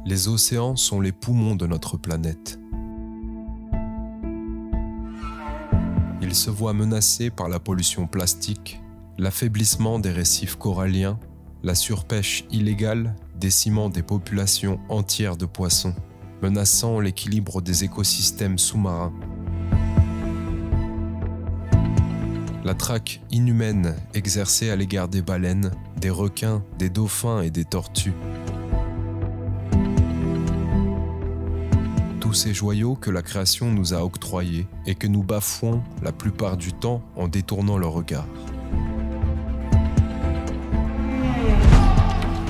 Les océans sont les poumons de notre planète. Ils se voient menacés par la pollution plastique, l'affaiblissement des récifs coralliens, la surpêche illégale décimant des populations entières de poissons, menaçant l'équilibre des écosystèmes sous-marins. La traque inhumaine exercée à l'égard des baleines, des requins, des dauphins et des tortues. Tous ces joyaux que la création nous a octroyés et que nous bafouons la plupart du temps en détournant le regard.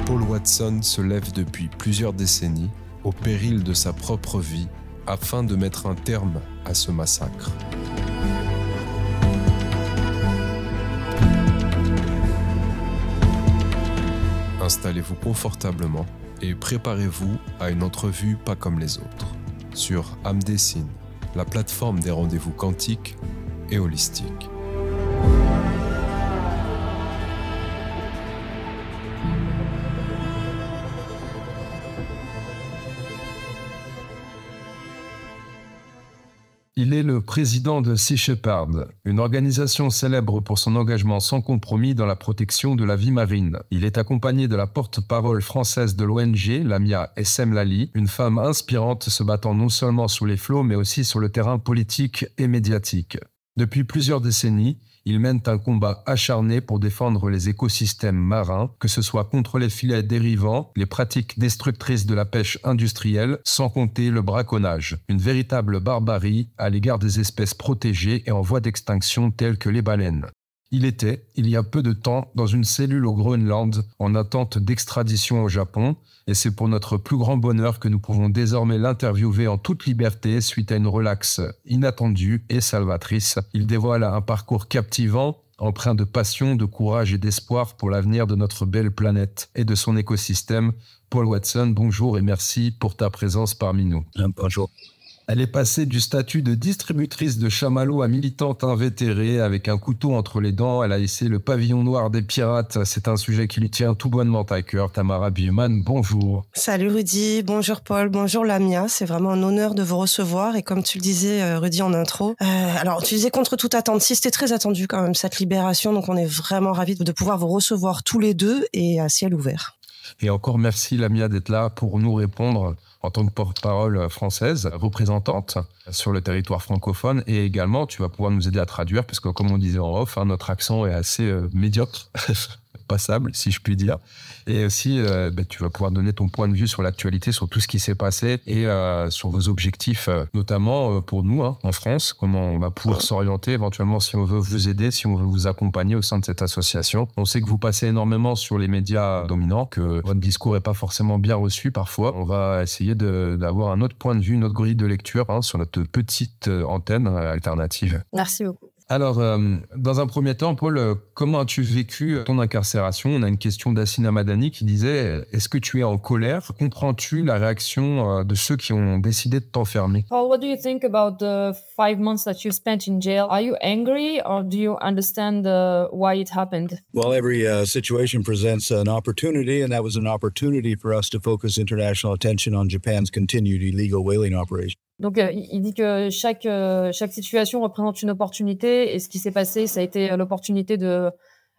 Paul Watson se lève depuis plusieurs décennies, au péril de sa propre vie, afin de mettre un terme à ce massacre. Installez-vous confortablement et préparez-vous à une entrevue pas comme les autres, sur Âme Dessine, la plateforme des rendez-vous quantiques et holistiques. Il est le président de Sea Shepherd, une organisation célèbre pour son engagement sans compromis dans la protection de la vie marine. Il est accompagné de la porte-parole française de l'ONG, Lamia Essem Lali, une femme inspirante se battant non seulement sous les flots, mais aussi sur le terrain politique et médiatique. Depuis plusieurs décennies, ils mènent un combat acharné pour défendre les écosystèmes marins, que ce soit contre les filets dérivants, les pratiques destructrices de la pêche industrielle, sans compter le braconnage. Une véritable barbarie à l'égard des espèces protégées et en voie d'extinction telles que les baleines. Il était, il y a peu de temps, dans une cellule au Groenland, en attente d'extradition au Japon, et c'est pour notre plus grand bonheur que nous pouvons désormais l'interviewer en toute liberté suite à une relaxe inattendue et salvatrice. Il dévoile un parcours captivant, empreint de passion, de courage et d'espoir pour l'avenir de notre belle planète et de son écosystème. Paul Watson, bonjour et merci pour ta présence parmi nous. Bonjour. Elle est passée du statut de distributrice de chamallows à militante invétérée avec un couteau entre les dents. Elle a laissé le pavillon noir des pirates. C'est un sujet qui lui tient tout bonnement à cœur. Tamara Bierman, bonjour. Salut Rudy, bonjour Paul, bonjour Lamia. C'est vraiment un honneur de vous recevoir. Et comme tu le disais, Rudy, en intro, alors tu disais contre toute attente. Si c'était très attendu quand même, cette libération. Donc on est vraiment ravis de pouvoir vous recevoir tous les deux et à ciel ouvert. Et encore merci Lamia d'être là pour nous répondre en tant que porte-parole française, représentante sur le territoire francophone. Et également, tu vas pouvoir nous aider à traduire, parce que comme on disait en off, notre accent est assez médiocre, passable, si je puis dire. Et aussi, tu vas pouvoir donner ton point de vue sur l'actualité, sur tout ce qui s'est passé et sur vos objectifs, notamment pour nous, en France, comment on va pouvoir s'orienter éventuellement si on veut vous aider, si on veut vous accompagner au sein de cette association. On sait que vous passez énormément sur les médias dominants, que votre discours n'est pas forcément bien reçu parfois. On va essayer d'avoir un autre point de vue, une autre grille de lecture sur notre petite antenne alternative. Merci beaucoup. Alors, dans un premier temps, Paul, comment as-tu vécu ton incarcération ? On a une question d'Assina Madani qui disait « Est-ce que tu es en colère ? Comprends-tu la réaction de ceux qui ont décidé de t'enfermer ?» Paul, what do you think about the 5 months that you spent in jail? Are you angry or do you understand why it happened? Well, every situation presents an opportunity, and that was an opportunity for us to focus international attention on Japan's continued illegal whaling operation. Donc, il dit que chaque situation représente une opportunité, et ce qui s'est passé, ça a été l'opportunité de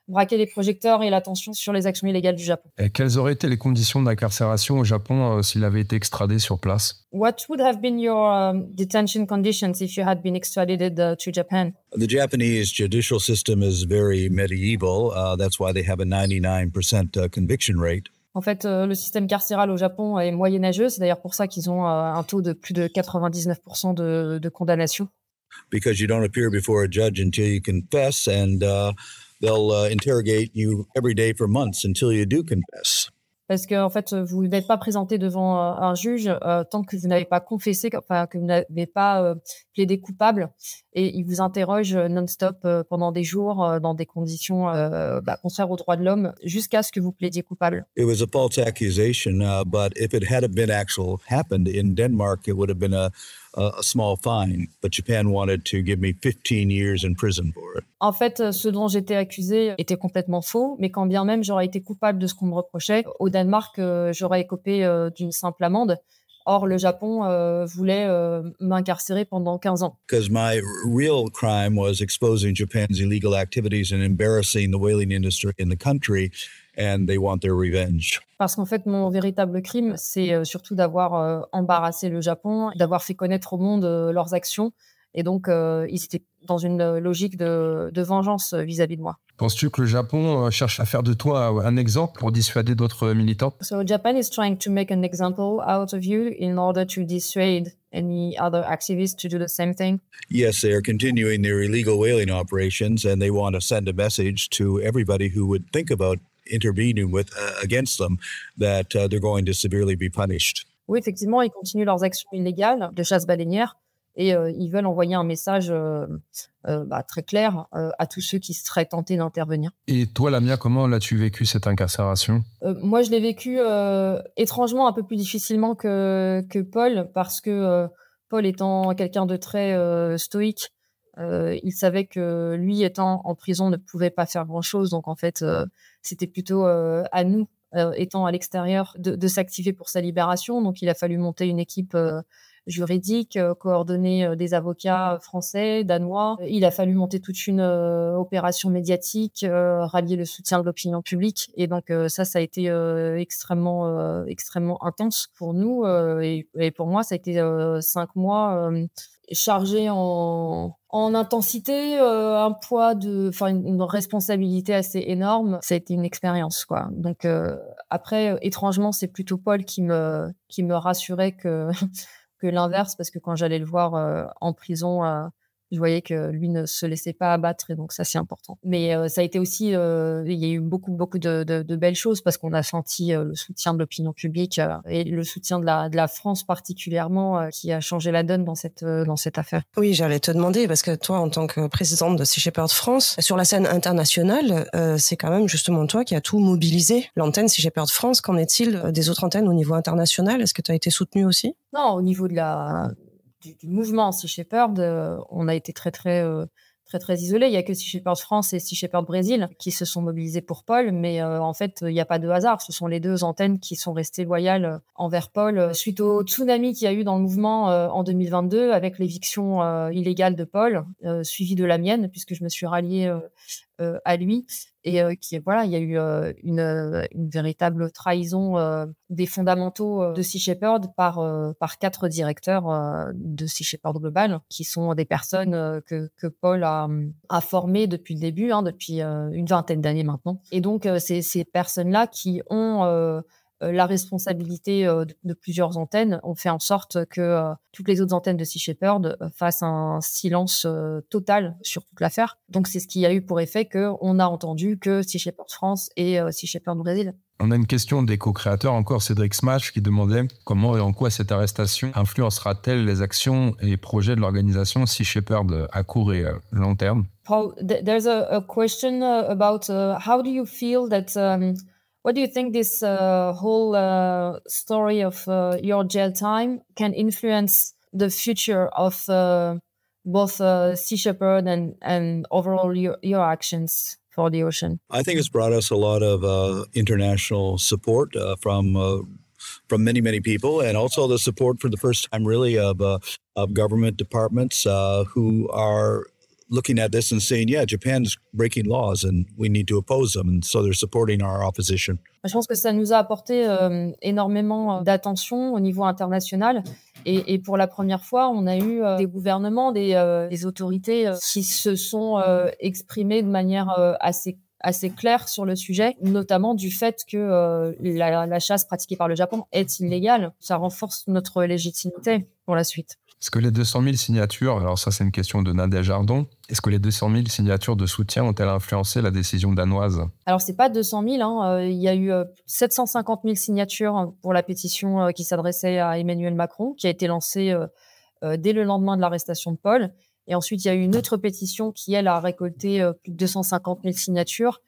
braquer les projecteurs et l'attention sur les actions illégales du Japon. Et quelles auraient été les conditions d'incarcération au Japon s'il avait été extradé sur place ? What would have been your detention conditions if you had been extradited to Japan? The Japanese judicial system is very medieval. That's why they have a 99% conviction rate. En fait, le système carcéral au Japon est moyenâgeux. C'est d'ailleurs pour ça qu'ils ont un taux de plus de 99% de condamnation. Because you don't appear before a judge until you confess, and they'll interrogate you every day for months until you do confess. Parce que en fait, vous n'êtes pas présenté devant un juge tant que vous n'avez pas confessé, enfin que vous n'avez pas plaidé coupable, et il vous interroge non-stop pendant des jours dans des conditions contraires aux droits de l'homme jusqu'à ce que vous plaidiez coupable. It was a false accusation, but if it had been happened in Denmark, it would have been a small fine, but Japan wanted to give me 15 years in prison for it. En fait, ce dont j'étais accusée était complètement faux, mais quand bien même j'aurais été coupable de ce qu'on me reprochait, au Danemark, j'aurais écopé d'une simple amende. Or, le Japon voulait m'incarcérer pendant 15 ans. Because my real crime was exposing Japan's illegal activities and embarrassing the whaling industry in the country, and they want their revenge. Parce qu'en fait, mon véritable crime, c'est surtout d'avoir embarrassé le Japon, d'avoir fait connaître au monde leurs actions. Et donc, ils étaient dans une logique de vengeance vis-à-vis de moi. Penses-tu que le Japon cherche à faire de toi un exemple pour dissuader d'autres militants? So Japan is trying to make an example out of you in order to dissuade any other activists to do the same thing? Yes, they are continuing their illegal whaling operations, and they want to send a message to everybody who would think about intervening against them that they're going to severely be punished. Oui, effectivement, ils continuent leurs actions illégales de chasse baleinière et ils veulent envoyer un message très clair à tous ceux qui seraient tentés d'intervenir. Et toi, Lamia, comment l'as-tu vécu cette incarcération? Moi, je l'ai vécu étrangement un peu plus difficilement que Paul, parce que Paul étant quelqu'un de très stoïque, il savait que lui, étant en prison, ne pouvait pas faire grand-chose. Donc, en fait, c'était plutôt à nous, étant à l'extérieur, de s'activer pour sa libération. Donc, il a fallu monter une équipe juridique, coordonner des avocats français, danois. Il a fallu monter toute une opération médiatique, rallier le soutien de l'opinion publique. Et donc, ça a été extrêmement intense pour nous. Et pour moi, ça a été 5 mois chargés en intensité, un poids une responsabilité assez énorme. Ça a été une expérience, quoi. Donc après, étrangement, c'est plutôt Paul qui me rassurait que l'inverse, parce que quand j'allais le voir en prison, je voyais que lui ne se laissait pas abattre, et donc ça, c'est important. Mais ça a été aussi, il y a eu beaucoup de belles choses, parce qu'on a senti le soutien de l'opinion publique et le soutien de la France particulièrement, qui a changé la donne dans cette affaire. Oui, j'allais te demander, parce que toi, en tant que présidente de Sea Shepherd France, sur la scène internationale, c'est quand même justement toi qui as tout mobilisé. L'antenne Sea Shepherd France, qu'en est-il des autres antennes au niveau international? Est-ce que tu as été soutenue aussi? Non, au niveau du mouvement Sea Shepherd, on a été très isolés. Il y a que Sea Shepherd France et Sea Shepherd Brésil qui se sont mobilisés pour Paul, mais en fait, il n'y a pas de hasard. Ce sont les deux antennes qui sont restées loyales envers Paul suite au tsunami qu'il y a eu dans le mouvement en 2022, avec l'éviction illégale de Paul, suivie de la mienne, puisque je me suis ralliée à lui. Et il y a eu une véritable trahison des fondamentaux de Sea Shepherd par 4 directeurs de Sea Shepherd Global, qui sont des personnes que Paul a formées depuis le début, depuis une vingtaine d'années maintenant. Et donc, c'est ces personnes-là qui ont la responsabilité de plusieurs antennes, ont fait en sorte que toutes les autres antennes de Sea Shepherd fassent un silence total sur toute l'affaire. Donc, c'est ce qui a eu pour effet qu'on a entendu que Sea Shepherd France et Sea Shepherd Brésil. On a une question des co-créateurs encore, Cédric Smash, qui demandait comment et en quoi cette arrestation influencera-t-elle les actions et projets de l'organisation Sea Shepherd à court et long terme. Paul, there's a question about how do you feel that what do you think this whole story of your jail time can influence the future of both Sea Shepherd and overall your actions for the ocean? I think it's brought us a lot of international support from many people, and also the support for the first time really of government departments who are looking at this and saying, yeah, Japan's breaking laws and we need to oppose them. And so they're supporting our opposition. Je pense que ça nous a apporté énormément d'attention au niveau international. Et pour la première fois, on a eu des gouvernements, des autorités qui se sont exprimées de manière assez claire sur le sujet, notamment du fait que la chasse pratiquée par le Japon est illégale. Ça renforce notre légitimité pour la suite. Est-ce que les 200 000 signatures, alors ça c'est une question de Nadia Jardon, est-ce que les 200 000 signatures de soutien ont-elles influencé la décision danoise? Alors c'est pas 200 000, il y a eu 750 000 signatures pour la pétition qui s'adressait à Emmanuel Macron, qui a été lancée dès le lendemain de l'arrestation de Paul. Et ensuite, il y a eu une autre pétition qui, elle, a récolté plus de 250 000 signatures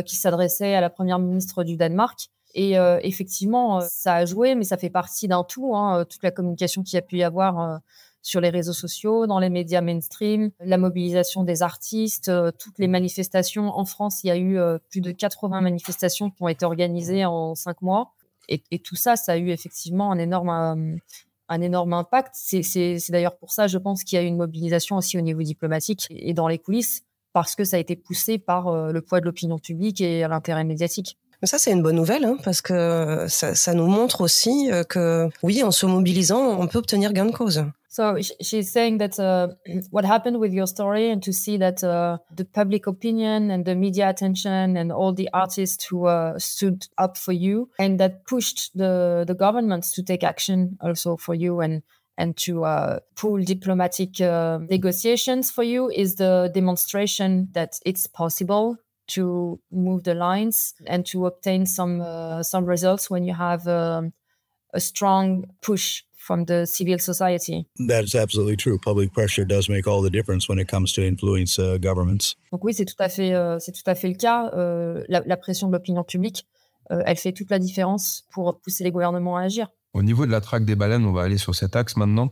qui s'adressait à la première ministre du Danemark. Et effectivement, ça a joué, mais ça fait partie d'un tout, toute la communication qu'il y a pu y avoir sur les réseaux sociaux, dans les médias mainstream, la mobilisation des artistes, toutes les manifestations. En France, il y a eu plus de 80 manifestations qui ont été organisées en 5 mois. Et tout ça, ça a eu effectivement un énorme impact. C'est d'ailleurs pour ça, je pense, qu'il y a eu une mobilisation aussi au niveau diplomatique et dans les coulisses, parce que ça a été poussé par le poids de l'opinion publique et l'intérêt médiatique. Mais ça, c'est une bonne nouvelle, hein, parce que ça nous montre aussi que, oui, en se mobilisant, on peut obtenir gain de cause. So she's saying that what happened with your story, and to see that the public opinion and the media attention and all the artists who stood up for you and that pushed the governments to take action also for you and to pull diplomatic negotiations for you is the demonstration that it's possible to move the lines and to obtain some results when you have a strong push from the civil society. That's absolutely true. Public pressure does make all the difference when it comes to influence governments. Donc oui, c'est tout à fait le cas. La pression de l'opinion publique, elle fait toute la différence pour pousser les gouvernements à agir. Au niveau de la traque des baleines, on va aller sur cet axe maintenant.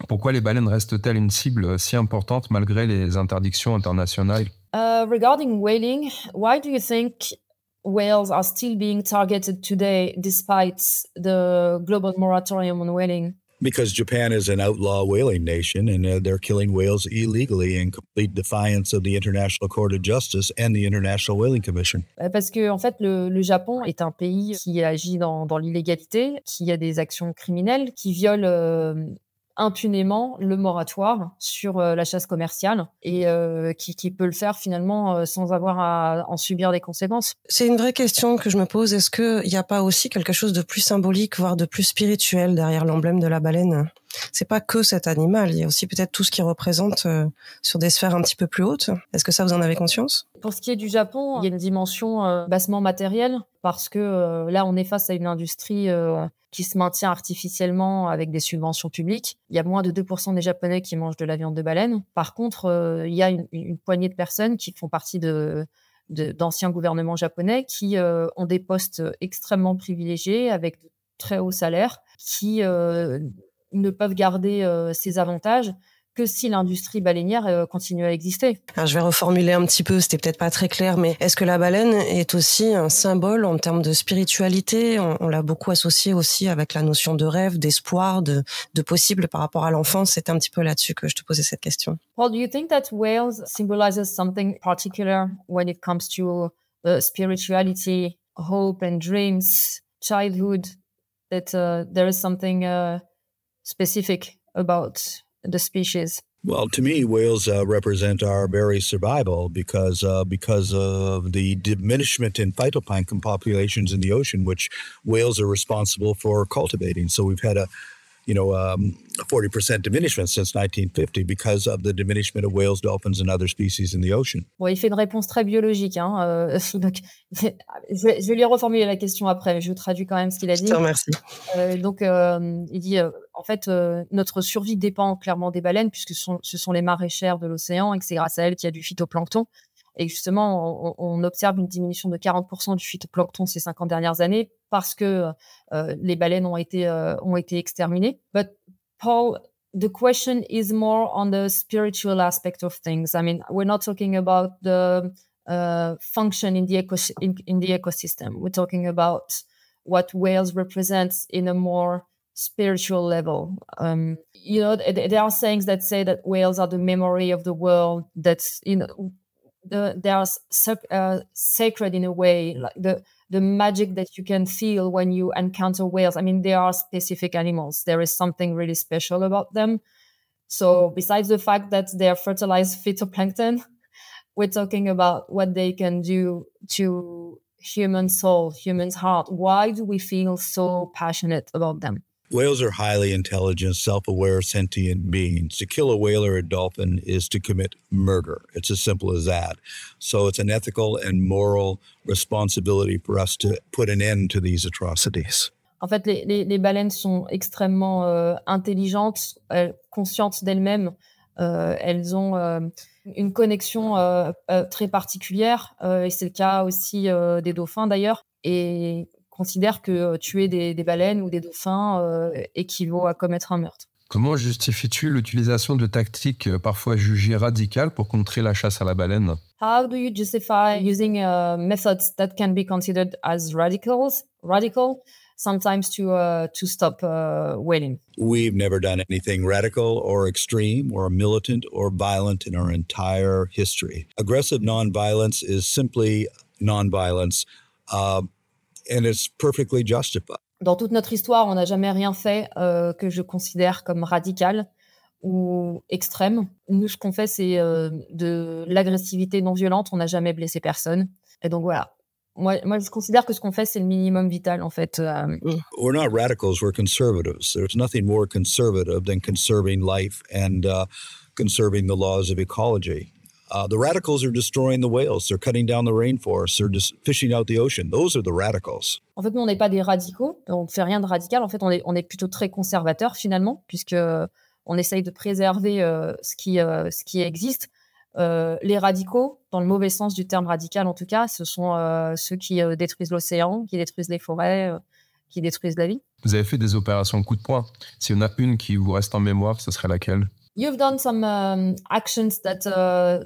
Pourquoi les baleines restent-elles une cible si importante malgré les interdictions internationales? Regarding whaling, why do you think whales are still being targeted today despite the global moratorium on whaling? Because Japan is an outlaw whaling nation, and they're killing whales illegally in complete defiance of the International Court of Justice and the International Whaling Commission. Parce que en fait, le Japon est un pays qui agit dans l'illégalité, qui a des actions criminelles, qui viole impunément le moratoire sur la chasse commerciale et qui peut le faire finalement sans avoir à en subir les conséquences. C'est une vraie question que je me pose. Est-ce qu'il n'y a pas aussi quelque chose de plus symbolique, voire de plus spirituel derrière l'emblème de la baleine? C'est pas que cet animal, il y a aussi peut-être tout ce qu'il représente sur des sphères un petit peu plus hautes. Est-ce que ça, vous en avez conscience? Pour ce qui est du Japon, il y a une dimension bassement matérielle parce que là, on est face à une industrie qui se maintient artificiellement avec des subventions publiques. Il y a moins de 2% des Japonais qui mangent de la viande de baleine. Par contre, il y a une poignée de personnes qui font partie d'anciens gouvernements japonais qui ont des postes extrêmement privilégiés avec de très hauts salaires qui ne peuvent garder ces avantages que si l'industrie baleinière continue à exister. Alors, je vais reformuler un petit peu, c'était peut-être pas très clair, mais est-ce que la baleine est aussi un symbole en termes de spiritualité? On l'a beaucoup associé aussi avec la notion de rêve, d'espoir, de possible par rapport à l'enfance. C'est un petit peu là-dessus que je te posais cette question. Well, do you think that whales symbolizes something particular when it comes to spirituality, hope and dreams, childhood, that there is something specific about the species? Well, to me, whales represent our very survival because of the diminishment in phytoplankton populations in the ocean, which whales are responsible for cultivating. So we've had a 40% diminishment since 1950 because of the diminishment of whales, dolphins, and other species in the ocean. Bon, il fait une réponse très biologique. Donc, je vais lui reformuler la question après, mais je traduis quand même ce qu'il a dit. Je te remercie. Donc, il dit, en fait, notre survie dépend clairement des baleines, puisque ce sont les maraîchères de l'océan et que c'est grâce à elles qu'il y a du phytoplancton. Et justement, on observe une diminution de 40% du phytoplancton ces 50 dernières années parce que les baleines ont été exterminées. But Paul, the question is more on the spiritual aspect of things. I mean, we're not talking about the function in the ecosystem. We're talking about what whales represent in a more spiritual level. There are sayings that say that whales are the memory of the world. That's they are sacred in a way, like the magic that you can feel when you encounter whales. I mean, they are specific animals. There is something really special about them. So besides the fact that they are fertilized phytoplankton, we're talking about what they can do to human soul, human's heart. Why do we feel so passionate about them? Whales are highly intelligent, self-aware, sentient beings. To kill a whale or a dolphin is to commit murder. It's as simple as that. So it's an ethical and moral responsibility for us to put an end to these atrocities. En fait, les baleines sont extrêmement intelligentes, conscientes d'elles-mêmes. Elles ont une connexion très particulière, et c'est le cas aussi des dauphins d'ailleurs. Et considère que tuer des baleines ou des dauphins équivaut à commettre un meurtre. Comment justifies-tu l'utilisation de tactiques parfois jugées radicales pour contrer la chasse à la baleine? How do you justify using methods that can be considered as radical, sometimes to stop whaling? We've never done anything radical or extreme or militant or violent in our entire history. Aggressive nonviolence is simply nonviolence, and it's perfectly justified. Dans toute notre histoire, on n'a jamais rien fait que je considère comme radical ou extrême. Nous, ce qu'on fait, c'est de l'agressivité non violente. On n'a jamais blessé personne. Et donc, voilà. Moi, je considère que ce qu'on fait, c'est le minimum vital, en fait. We're not radicals, we're conservatives. There's nothing more conservative than conserving life and conserving the laws of ecology. The radicals are destroying the whales. They're cutting down the rainforest. They're just fishing out the ocean. Those are the radicals. En fait, nous, on n'est pas des radicaux. On ne fait rien de radical. En fait, on est plutôt très conservateurs, finalement, puisque on essaye de préserver ce qui existe. Les radicaux, dans le mauvais sens du terme radical en tout cas, ce sont ceux qui détruisent l'océan, qui détruisent les forêts, qui détruisent la vie. Vous avez fait des opérations coup de poing. S'il y en a une qui vous reste en mémoire, ce serait laquelle? You've done some actions that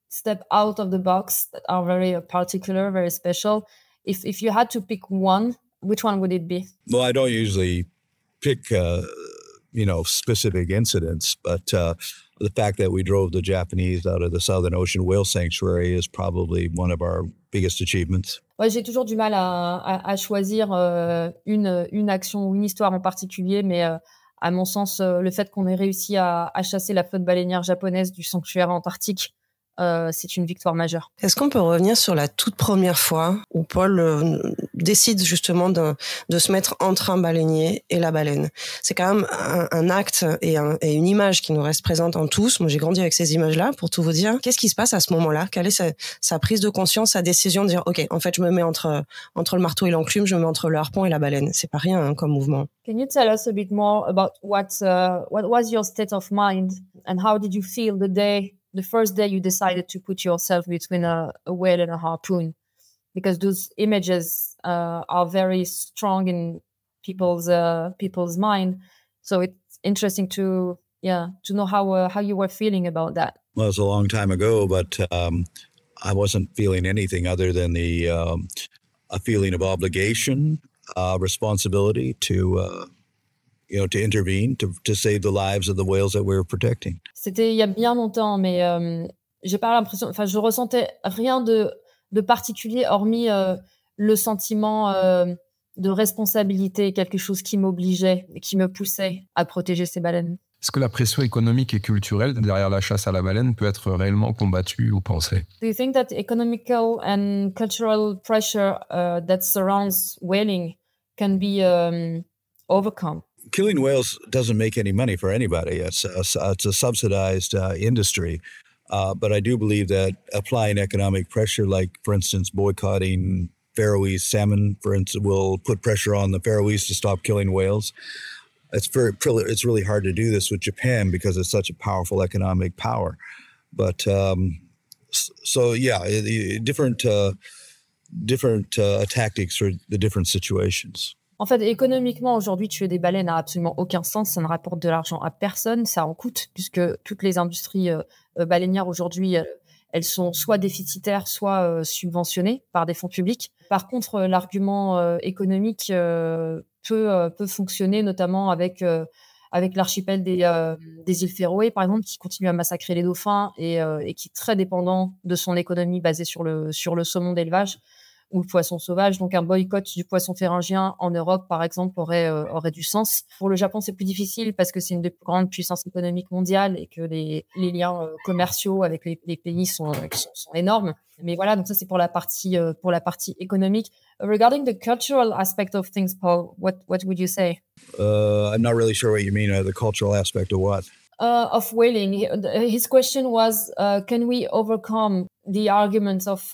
step out of the box that are very particular, very special. If you had to pick one, which one would it be? Well, I don't usually pick, specific incidents, but the fact that we drove the Japanese out of the Southern Ocean Whale Sanctuary is probably one of our biggest achievements. Ouais, j'ai toujours du mal à choisir une action ou une histoire en particulier, mais à mon sens, le fait qu'on ait réussi à chasser la flotte baleinière japonaise du sanctuaire antarctique, c'est une victoire majeure. Est-ce qu'on peut revenir sur la toute première fois où Paul décide justement de se mettre entre un baleinier et la baleine? C'est quand même un acte et une image qui nous reste présente en tous. Moi, j'ai grandi avec ces images-là, pour tout vous dire. Qu'est-ce qui se passe à ce moment-là? Quelle est sa prise de conscience, sa décision de dire, OK, en fait, je me mets entre le marteau et l'enclume, je me mais entre le harpon et la baleine. C'est pas rien comme mouvement. Can you tell us a bit more about what was your state of mind and how did you feel the first day you decided to put yourself between a whale and a harpoon? Because those images are very strong in people's mind. So it's interesting to know how you were feeling about that. Well, it was a long time ago, but I wasn't feeling anything other than a feeling of obligation, responsibility to intervene, to save the lives of the whales that we were protecting. C'était il y a bien longtemps, mais j'ai pas l'impression, je ressentais rien de particulier, hormis le sentiment de responsabilité, quelque chose qui m'obligeait, qui me poussait à protéger ces baleines. Est-ce que la pression économique et culturelle derrière la chasse à la baleine peut être réellement combattue ou pensée? Do you think that economical and cultural pressure that surrounds whaling can be overcome? Killing whales doesn't make any money for anybody. It's a subsidized industry. But I do believe that applying economic pressure, like, for instance, boycotting Faroese salmon, for instance, will put pressure on the Faroese to stop killing whales. It's really hard to do this with Japan because it's such a powerful economic power. But different tactics for the different situations. En fait, économiquement, aujourd'hui, tuer des baleines n'a absolument aucun sens. Ça ne rapporte de l'argent à personne. Ça en coûte, puisque toutes les industries baleinières aujourd'hui, elles sont soit déficitaires, soit subventionnées par des fonds publics. Par contre, l'argument économique peut fonctionner, notamment avec l'archipel des îles Féroé, par exemple, qui continue à massacrer les dauphins et qui est très dépendant de son économie basée sur le saumon d'élevage ou le poisson sauvage. Donc, un boycott du poisson phéryngien en Europe, par exemple, aurait du sens. Pour le Japon, c'est plus difficile parce que c'est une des plus grandes puissances économiques mondiales et que les liens commerciaux avec les pays sont énormes. Mais voilà, donc ça, c'est pour la partie économique. Regarding the cultural aspect of things, Paul, what would you say? I'm not really sure what you mean, the cultural aspect of what? Of whaling. His question was, can we overcome the arguments of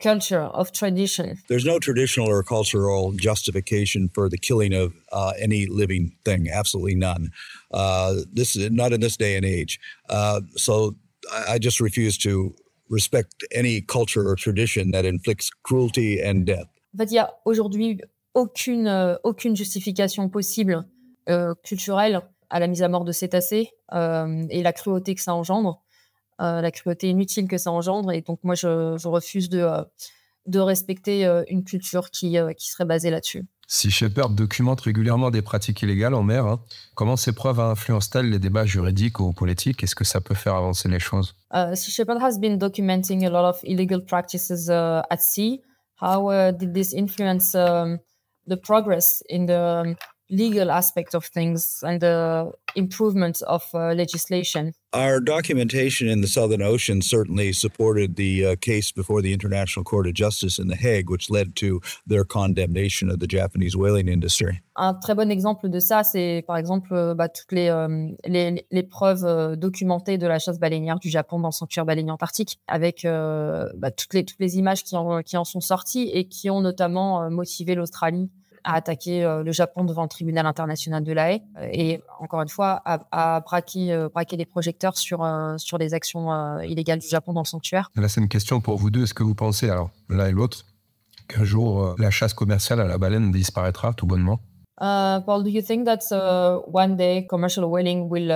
culture, of tradition? There's no traditional or cultural justification for the killing of any living thing. Absolutely none. This is not in this day and age. So I just refuse to respect any culture or tradition that inflicts cruelty and death. En fait, il y a aujourd'hui aucune justification possible culturelle à la mise à mort de cétacés et la cruauté que ça engendre, la cruauté inutile que ça engendre. Et donc moi, je refuse de respecter une culture qui serait basée là-dessus. Sea Shepherd documente régulièrement des pratiques illégales en mer. Comment ces preuves influencent-elles les débats juridiques ou politiques? Est-ce que ça peut faire avancer les choses? Sea Shepherd has been documenting a lot of illegal practices at sea. How did this influence the progress in the legal aspect of things and the improvement of legislation? Our documentation in the Southern Ocean certainly supported the case before the International Court of Justice in The Hague, which led to their condemnation of the Japanese whaling industry. Un très bon exemple de ça, c'est par exemple toutes les preuves documentées de la chasse baleinière du Japon dans le sanctuaire baleinier antarctique, avec toutes les images qui en sont sorties et qui ont notamment motivé l'Australie à attaquer le Japon devant le tribunal international de La Haye et encore une fois à braquer les projecteurs sur les actions illégales du Japon dans le sanctuaire. Là, c'est une question pour vous deux. Est-ce que vous pensez, alors l'un et l'autre, qu'un jour la chasse commerciale à la baleine disparaîtra tout bonnement? Paul, do you think that one day commercial whaling will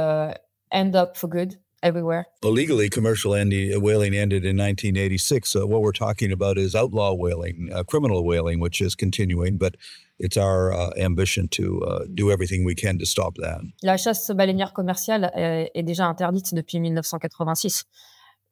end up for good everywhere? Illegally, commercial whaling ended in 1986. What we're talking about is outlaw whaling, criminal whaling, which is continuing, but it's our ambition to do everything we can to stop that. La chasse baleinière commerciale est déjà interdite depuis 1986.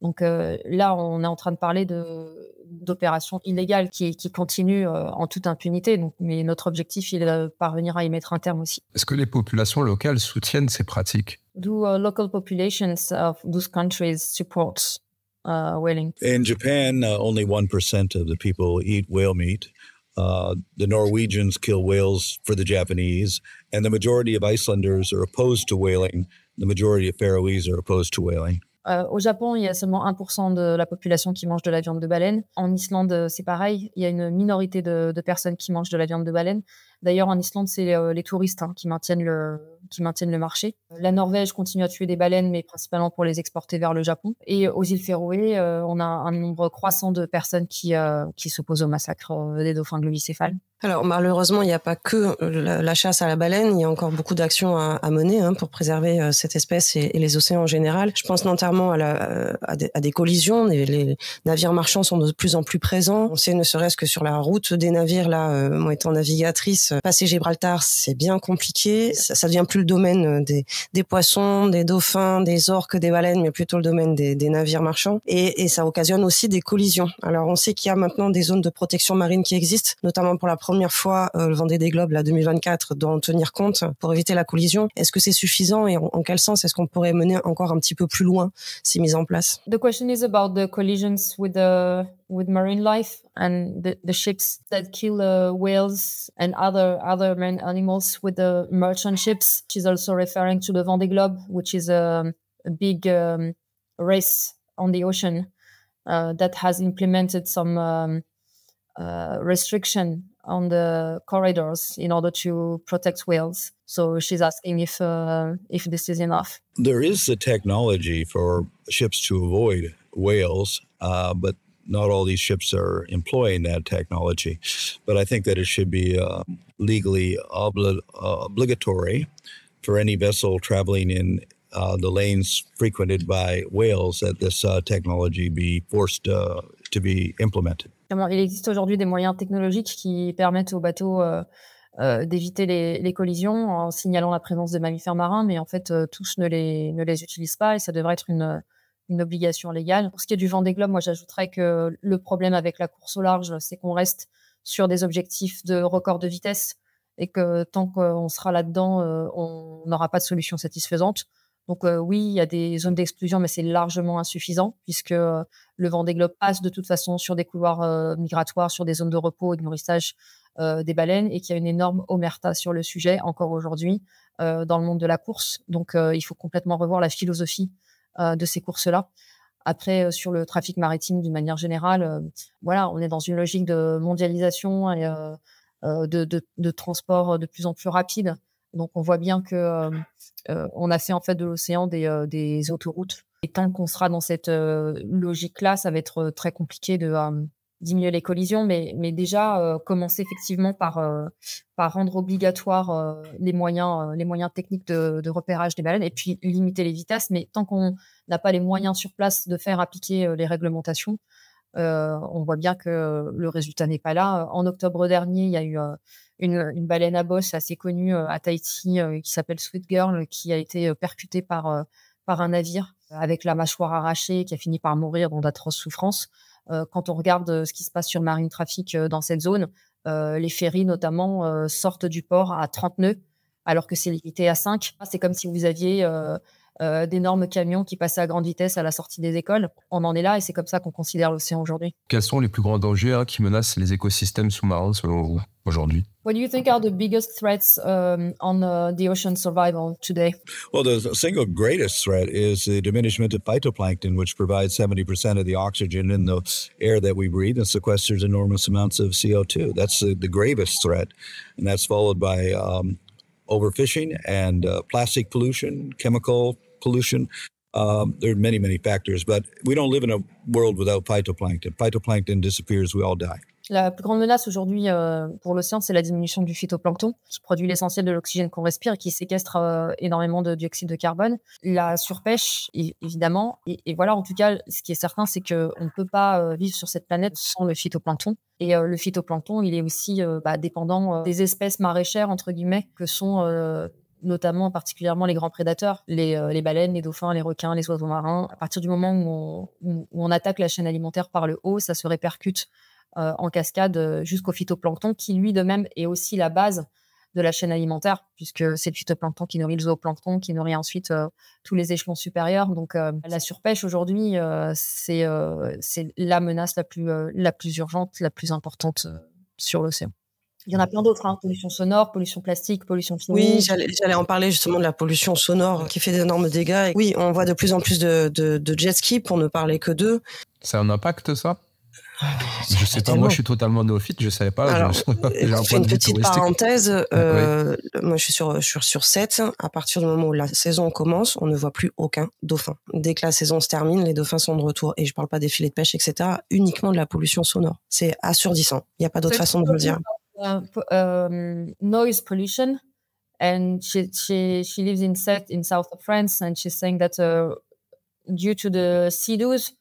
Donc là, on est en train de parler d'opérations illégales qui continuent en toute impunité. Donc, mais notre objectif, il est de parvenir à y mettre un terme aussi. Est-ce que les populations locales soutiennent ces pratiques? Do local populations of those countries support whaling? In Japan, only 1% of the people eat whale meat. The Norwegians kill whales for the Japanese, and the majority of Icelanders are opposed to whaling. The majority of Faroese are opposed to whaling. Au Japon, il y a seulement 1% de la population qui mange de la viande de baleine. En Islande, c'est pareil. Il y a une minorité de personnes qui mangent de la viande de baleine. D'ailleurs, en Islande, c'est les touristes qui maintiennent le marché. La Norvège continue à tuer des baleines, mais principalement pour les exporter vers le Japon. Et aux îles Féroé, on a un nombre croissant de personnes qui s'opposent au massacre des dauphins globicéphales. Alors malheureusement, il n'y a pas que la chasse à la baleine, il y a encore beaucoup d'actions à mener pour préserver cette espèce et les océans en général. Je pense notamment à des collisions. Les navires marchands sont de plus en plus présents. On sait ne serait-ce que sur la route des navires, là, moi étant navigatrice, passer Gibraltar, c'est bien compliqué. Ça devient plus le domaine des poissons, des dauphins, des orques, des baleines, mais plutôt le domaine des navires marchands. Et ça occasionne aussi des collisions. Alors on sait qu'il y a maintenant des zones de protection marine qui existent, notamment pour la première fois, le Vendée des Globes, la 2024, doit en tenir compte pour éviter la collision. Est-ce que c'est suffisant et en quel sens est-ce qu'on pourrait mener encore un petit peu plus loin ces mises en place? The question is about the collisions with marine life and the ships that kill whales and other marine animals with the merchant ships. She's also referring to the Vendée Globe, which is a big race on the ocean that has implemented some restriction on the corridors in order to protect whales. So she's asking if this is enough. There is the technology for ships to avoid whales, but not all these ships are employing that technology. But I think that it should be legally obligatory for any vessel traveling in the lanes frequented by whales that this technology be forced to be implemented. Il existe aujourd'hui des moyens technologiques qui permettent aux bateaux d'éviter les collisions en signalant la présence de mammifères marins, mais en fait, tous ne les utilisent pas et ça devrait être une obligation légale. Pour ce qui est du Vendée Globe, moi, j'ajouterais que le problème avec la course au large, c'est qu'on reste sur des objectifs de record de vitesse et que tant qu'on sera là-dedans, on n'aura pas de solution satisfaisante. Donc oui, il y a des zones d'exclusion, mais c'est largement insuffisant puisque le Vendée Globe passe de toute façon sur des couloirs migratoires, sur des zones de repos et de nourrissage des baleines et qu'il y a une énorme omerta sur le sujet encore aujourd'hui dans le monde de la course. Donc il faut complètement revoir la philosophie de ces courses-là. Après, sur le trafic maritime d'une manière générale, voilà, on est dans une logique de mondialisation et de transport de plus en plus rapide. Donc, on voit bien que on a fait en fait de l'océan des autoroutes. Et tant qu'on sera dans cette logique-là, ça va être très compliqué de diminuer les collisions, mais déjà commencer effectivement par rendre obligatoire les moyens techniques de repérage des baleines et puis limiter les vitesses. Mais tant qu'on n'a pas les moyens sur place de faire appliquer les réglementations, on voit bien que le résultat n'est pas là. En octobre dernier, il y a eu une baleine à bosse assez connue à Tahiti qui s'appelle Sweet Girl, qui a été percutée par un navire avec la mâchoire arrachée, qui a fini par mourir dans d'atroces souffrances. Quand on regarde ce qui se passe sur Marine Traffic dans cette zone, les ferries notamment sortent du port à 30 nœuds, alors que c'est limité à 5. C'est comme si vous aviez d'énormes camions qui passaient à grande vitesse à la sortie des écoles. On en est là et c'est comme ça qu'on considère l'océan aujourd'hui. Quels sont les plus grands dangers qui menacent les écosystèmes sous-marins selon vous aujourd'hui? What do you think are the biggest threats on the ocean survival today? Well, the single greatest threat is the diminishment of phytoplankton, which provides 70% of the oxygen in the air that we breathe and sequesters enormous amounts of CO2. That's the gravest threat, and that's followed by overfishing and plastic pollution, chemical pollution. There are many, many factors, but we don't live in a world without phytoplankton. Phytoplankton disappears, we all die. La plus grande menace aujourd'hui pour l'océan, c'est la diminution du phytoplancton, qui produit l'essentiel de l'oxygène qu'on respire et qui séquestre énormément de dioxyde de carbone. La surpêche, évidemment. Et voilà, en tout cas, ce qui est certain, c'est qu'on ne peut pas vivre sur cette planète sans le phytoplancton. Et le phytoplancton, il est aussi dépendant des espèces maraîchères, entre guillemets, que sont notamment particulièrement les grands prédateurs, les baleines, les dauphins, les requins, les oiseaux marins. À partir du moment où on attaque la chaîne alimentaire par le haut, ça se répercute en cascade jusqu'au phytoplancton, qui lui de même est aussi la base de la chaîne alimentaire, puisque c'est le phytoplancton qui nourrit le zooplancton, qui nourrit ensuite tous les échelons supérieurs. Donc la surpêche aujourd'hui, c'est la menace la plus urgente, la plus importante sur l'océan. Il y en a plein d'autres, pollution sonore, pollution plastique, pollution chimique. Oui, j'allais en parler justement de la pollution sonore qui fait d'énormes dégâts. Et oui, on voit de plus en plus de jet ski, pour ne parler que d'eux. Ça a un impact, ça? Je sais pas, moi je suis totalement néophyte, je savais pas. Alors, je fais une petite parenthèse. Moi je suis sur 7. À partir du moment où la saison commence, on ne voit plus aucun dauphin. Dès que la saison se termine, les dauphins sont de retour. Et je parle pas des filets de pêche, etc. Uniquement de la pollution sonore. C'est assourdissant. Il n'y a pas d'autre façon de le dire. Noise pollution. And she lives in south of France, and she's saying that due to the sea-doos,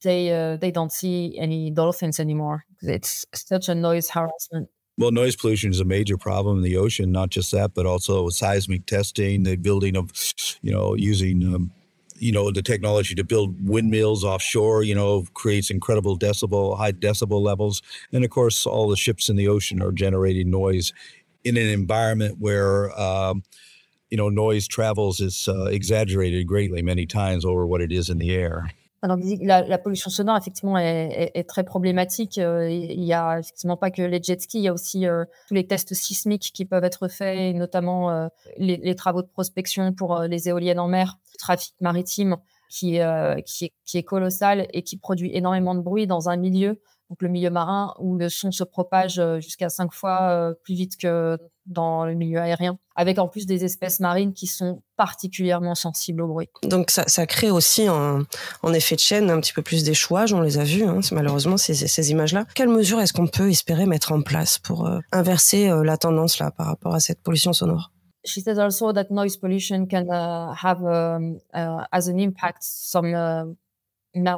they don't see any dolphins anymore. It's such a noise harassment. Well, noise pollution is a major problem in the ocean. Not just that, but also seismic testing, the building of, using, the technology to build windmills offshore, creates incredible high decibel levels. And of course, all the ships in the ocean are generating noise in an environment where, noise travels is exaggerated greatly many times over what it is in the air. Alors, la pollution sonore, effectivement, est très problématique. Il y a effectivement pas que les jet skis, il y a aussi tous les tests sismiques qui peuvent être faits, et notamment les travaux de prospection pour les éoliennes en mer, le trafic maritime qui est colossal et qui produit énormément de bruit dans un milieu, donc le milieu marin, où le son se propage jusqu'à 5 fois plus vite que dans le milieu aérien, avec en plus des espèces marines qui sont particulièrement sensibles au bruit. Donc ça crée aussi en effet de chaîne un petit peu plus d'échouage, on les a vus, malheureusement ces images-là. Quelles mesures est-ce qu'on peut espérer mettre en place pour inverser la tendance là par rapport à cette pollution sonore? She says also that noise pollution can have as an impact some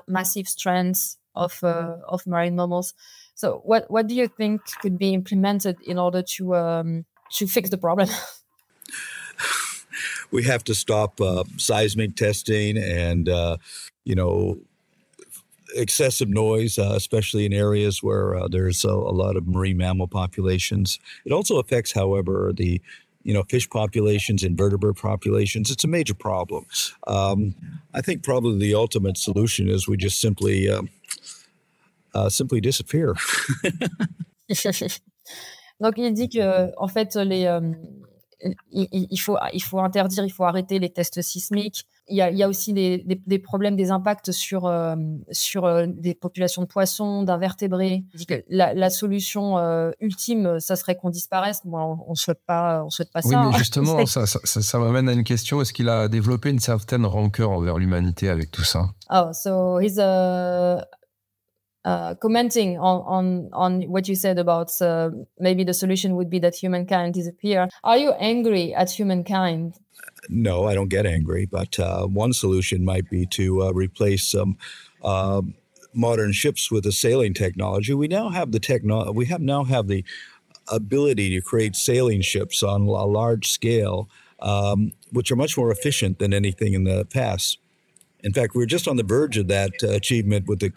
massive strands of marine mammals. So what do you think could be implemented in order to fix the problem? We have to stop seismic testing and, excessive noise, especially in areas where there's a lot of marine mammal populations. It also affects, however, the fish populations, invertebrate populations. It's a major problem. I think probably the ultimate solution is we just simply disappear. Donc il dit que en fait il faut interdire, il faut arrêter les tests sismiques. Il y a aussi des problèmes, des impacts sur des populations de poissons, d'invertébrés. Il dit que la solution ultime, ça serait qu'on disparaisse. Bon, on souhaite pas ça. Oui, mais justement, ça m'amène à une question. Est-ce qu'il a développé une certaine rancœur envers l'humanité avec tout ça? Oh, so he's commenting on what you said about maybe the solution would be that humankind disappear. Are you angry at humankind? No, I don't get angry, but one solution might be to replace some modern ships with a sailing technology. We now have the ability to create sailing ships on a large scale, which are much more efficient than anything in the past. In fact, we were just on the verge of that achievement with the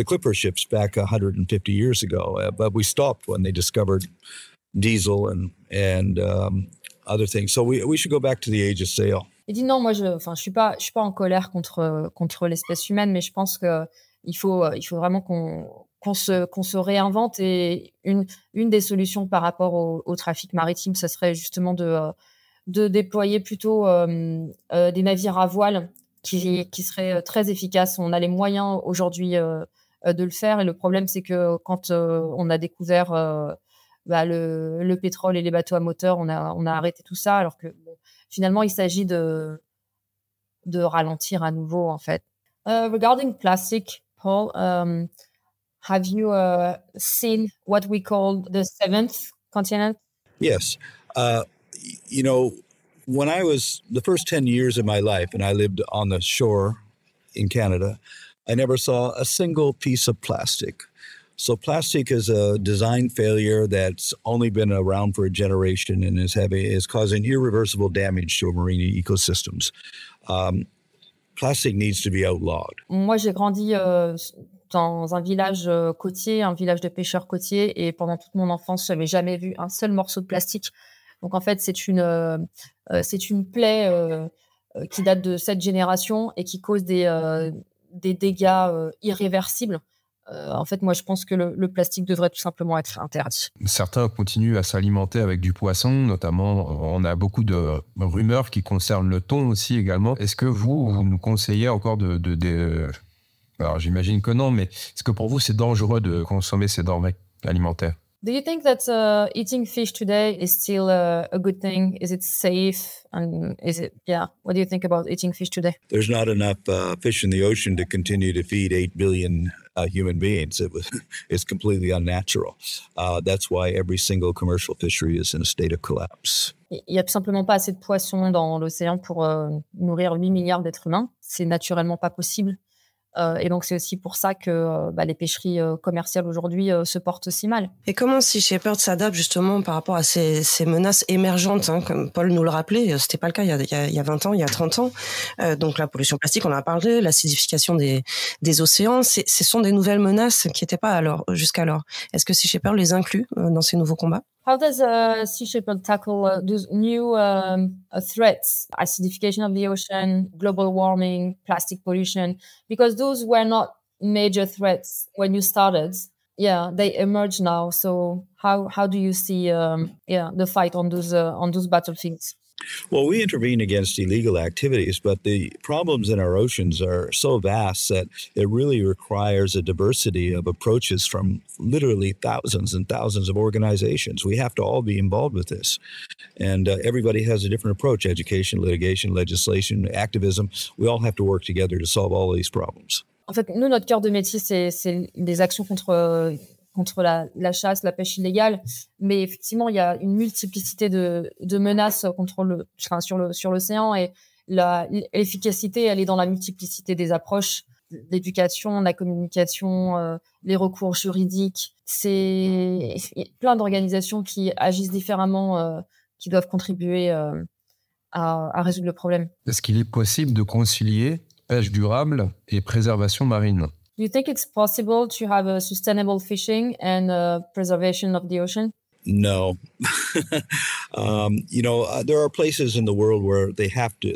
Clipper ships back 150 years ago, but we stopped when they discovered diesel and other things. So we should go back to the age of sail. Il dit non, moi je suis pas en colère contre l'espèce humaine, mais je pense que il faut vraiment qu'on se réinvente, et une des solutions par rapport au trafic maritime, ça serait justement de déployer plutôt des navires à voile qui seraient très efficaces. On a les moyens aujourd'hui de le faire, et le problème c'est que quand on a découvert le pétrole et les bateaux à moteur, on a arrêté tout ça, alors que finalement il s'agit de ralentir à nouveau en fait. Regarding plastic, Paul, have you seen what we call the seventh continent? Yes. When I was the first 10 years of my life and I lived on the shore in Canada, I never saw a single piece of plastic. So plastic is a design failure that's only been around for a generation and is causing irreversible damage to marine ecosystems. Plastic needs to be outlawed. Moi, j'ai grandi dans un village côtier, un village de pêcheurs côtiers, et pendant toute mon enfance, j'avais jamais vu un seul morceau de plastique. Donc en fait, c'est une plaie qui date de cette génération et qui cause des dégâts irréversibles. En fait, moi, je pense que le plastique devrait tout simplement être interdit. Certains continuent à s'alimenter avec du poisson, notamment, on a beaucoup de rumeurs qui concernent le thon aussi également. Est-ce que vous nous conseillez encore alors j'imagine que non, mais est-ce que pour vous c'est dangereux de consommer ces denrées alimentaires? Do you think that eating fish today is still a good thing? Is it safe? And what do you think about eating fish today? There's not enough fish in the ocean to continue to feed 8 billion human beings. It's completely unnatural. That's why every single commercial fishery is in a state of collapse. Il n'y a tout simplement pas assez de poissons dans l'océan pour nourrir 8 milliards d'êtres humains. C'est naturellement pas possible. Et donc, c'est aussi pour ça que les pêcheries commerciales aujourd'hui se portent si mal. Et comment Sea Shepherd s'adapte justement par rapport à ces menaces émergentes, hein, comme Paul nous le rappelait, c'était pas le cas il y a 20 ans, il y a 30 ans. Donc la pollution plastique, on en a parlé, l'acidification des océans, ce sont des nouvelles menaces qui n'étaient pas jusqu'alors. Est-ce que Sea Shepherd les inclut dans ces nouveaux combats? How does Sea Shepherd tackle those new threats, acidification of the ocean, global warming, plastic pollution? Because those were not major threats when you started. Yeah, they emerge now. So how do you see the fight on those battlefields? Well, we intervene against illegal activities, but the problems in our oceans are so vast that it really requires a diversity of approaches from literally thousands and thousands of organizations. We have to all be involved with this. And everybody has a different approach: education, litigation, legislation, activism. We all have to work together to solve all of these problems. En fait, nous, notre cœur de métier, c'est des actions contre la chasse, la pêche illégale, mais effectivement, il y a une multiplicité de menaces sur l'océan, et l'efficacité, elle est dans la multiplicité des approches, l'éducation, la communication, les recours juridiques. C'est plein d'organisations qui agissent différemment, qui doivent contribuer à résoudre le problème. Est-ce qu'il est possible de concilier pêche durable et préservation marine? Do you think it's possible to have a sustainable fishing and preservation of the ocean? No. There are places in the world where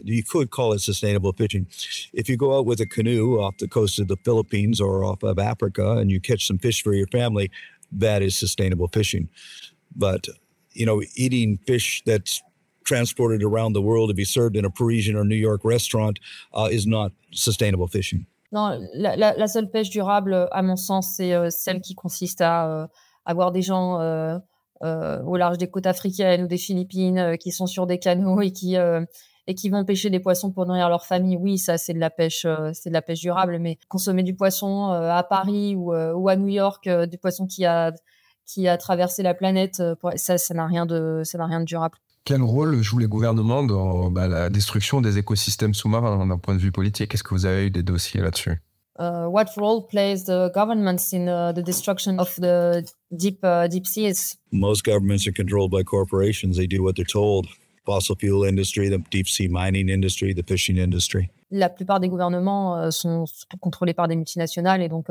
you could call it sustainable fishing. If you go out with a canoe off the coast of the Philippines or off of Africa and you catch some fish for your family, that is sustainable fishing. But, eating fish that's transported around the world to be served in a Parisian or New York restaurant is not sustainable fishing. Non, la seule pêche durable, à mon sens, c'est celle qui consiste à avoir des gens au large des côtes africaines ou des Philippines qui sont sur des canots et qui et qui vont pêcher des poissons pour nourrir leur famille, oui, ça c'est de la pêche durable. Mais consommer du poisson à Paris ou à New York, du poisson qui a traversé la planète, ça n'a rien de durable. Quel rôle jouent les gouvernements dans la destruction des écosystèmes sous-marins d'un point de vue politique? Est-ce que vous avez eu des dossiers là-dessus? What role plays the governments in the destruction of the deep seas? Most governments are controlled by corporations. They do what they're told. Fossil fuel industry, the deep sea mining industry, the fishing industry. La plupart des gouvernements sont contrôlés par des multinationales et donc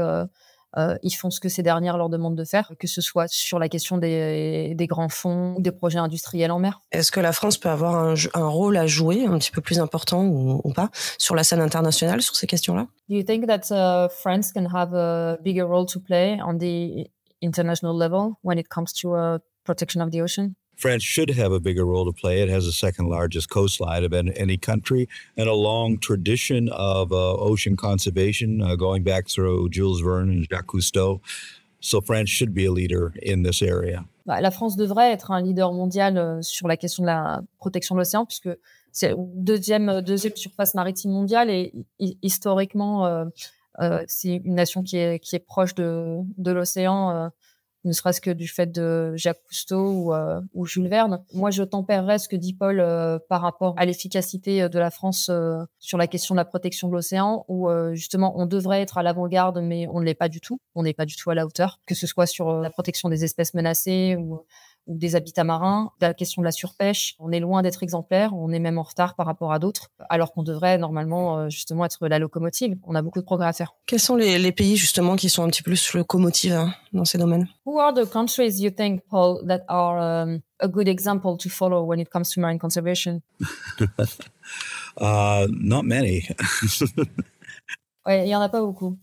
ils font ce que ces dernières leur demandent de faire, que ce soit sur la question des grands fonds ou des projets industriels en mer. Est-ce que la France peut avoir un rôle à jouer un petit peu plus important ou pas sur la scène internationale sur ces questions-là? Do you think that France can have a bigger role to play on the international level when it comes to protection of the ocean? France should have a bigger role to play. It has the second largest coastline of any country and a long tradition of ocean conservation going back through Jules Verne and Jacques Cousteau. So France should be a leader in this area. La France devrait être un leader mondial sur la question de la protection de l'océan puisque c'est deuxième surface maritime mondiale et historiquement c'est une nation qui est proche de l'océan. Ne serait-ce que du fait de Jacques Cousteau ou Jules Verne. Moi, je tempérerais ce que dit Paul par rapport à l'efficacité de la France sur la question de la protection de l'océan, où justement, on devrait être à l'avant-garde, mais on ne l'est pas du tout. On n'est pas du tout à la hauteur, que ce soit sur la protection des espèces menacées ou des habitats marins, la question de la surpêche. On est loin d'être exemplaire, on est même en retard par rapport à d'autres, alors qu'on devrait normalement justement être la locomotive. On a beaucoup de progrès à faire. Quels sont les pays justement qui sont un petit peu plus locomotives dans ces domaines? Who are the countries you think, Paul, that are a good example to follow when it comes to marine conservation? Not many. Ouais, il y en a pas beaucoup.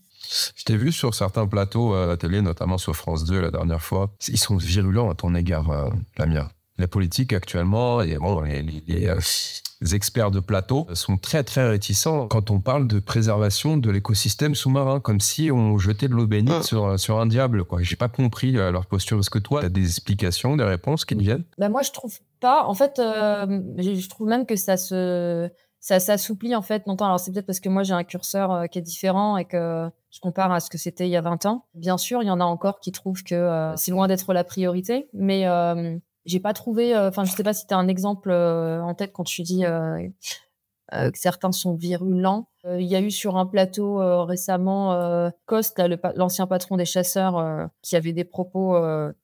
Je t'ai vu sur certains plateaux à la télé, notamment sur France 2 la dernière fois. Ils sont virulents à ton égard, Lamia. Les politiques actuellement, et bon, les experts de plateau sont très très réticents quand on parle de préservation de l'écosystème sous-marin, comme si on jetait de l'eau bénite sur un diable, quoi. J'ai pas compris leur posture. Est-ce que toi, tu as des explications, des réponses qui te viennent? Moi, je trouve pas. En fait, je trouve même que ça s'assouplit en fait longtemps. Alors c'est peut-être parce que moi j'ai un curseur qui est différent et que je compare à ce que c'était il y a 20 ans. Bien sûr, il y en a encore qui trouvent que c'est loin d'être la priorité, mais j'ai pas trouvé. Enfin, je sais pas si tu as un exemple en tête quand tu dis que certains sont virulents. Il y a eu sur un plateau récemment Coste, l'ancien patron des chasseurs, qui avait des propos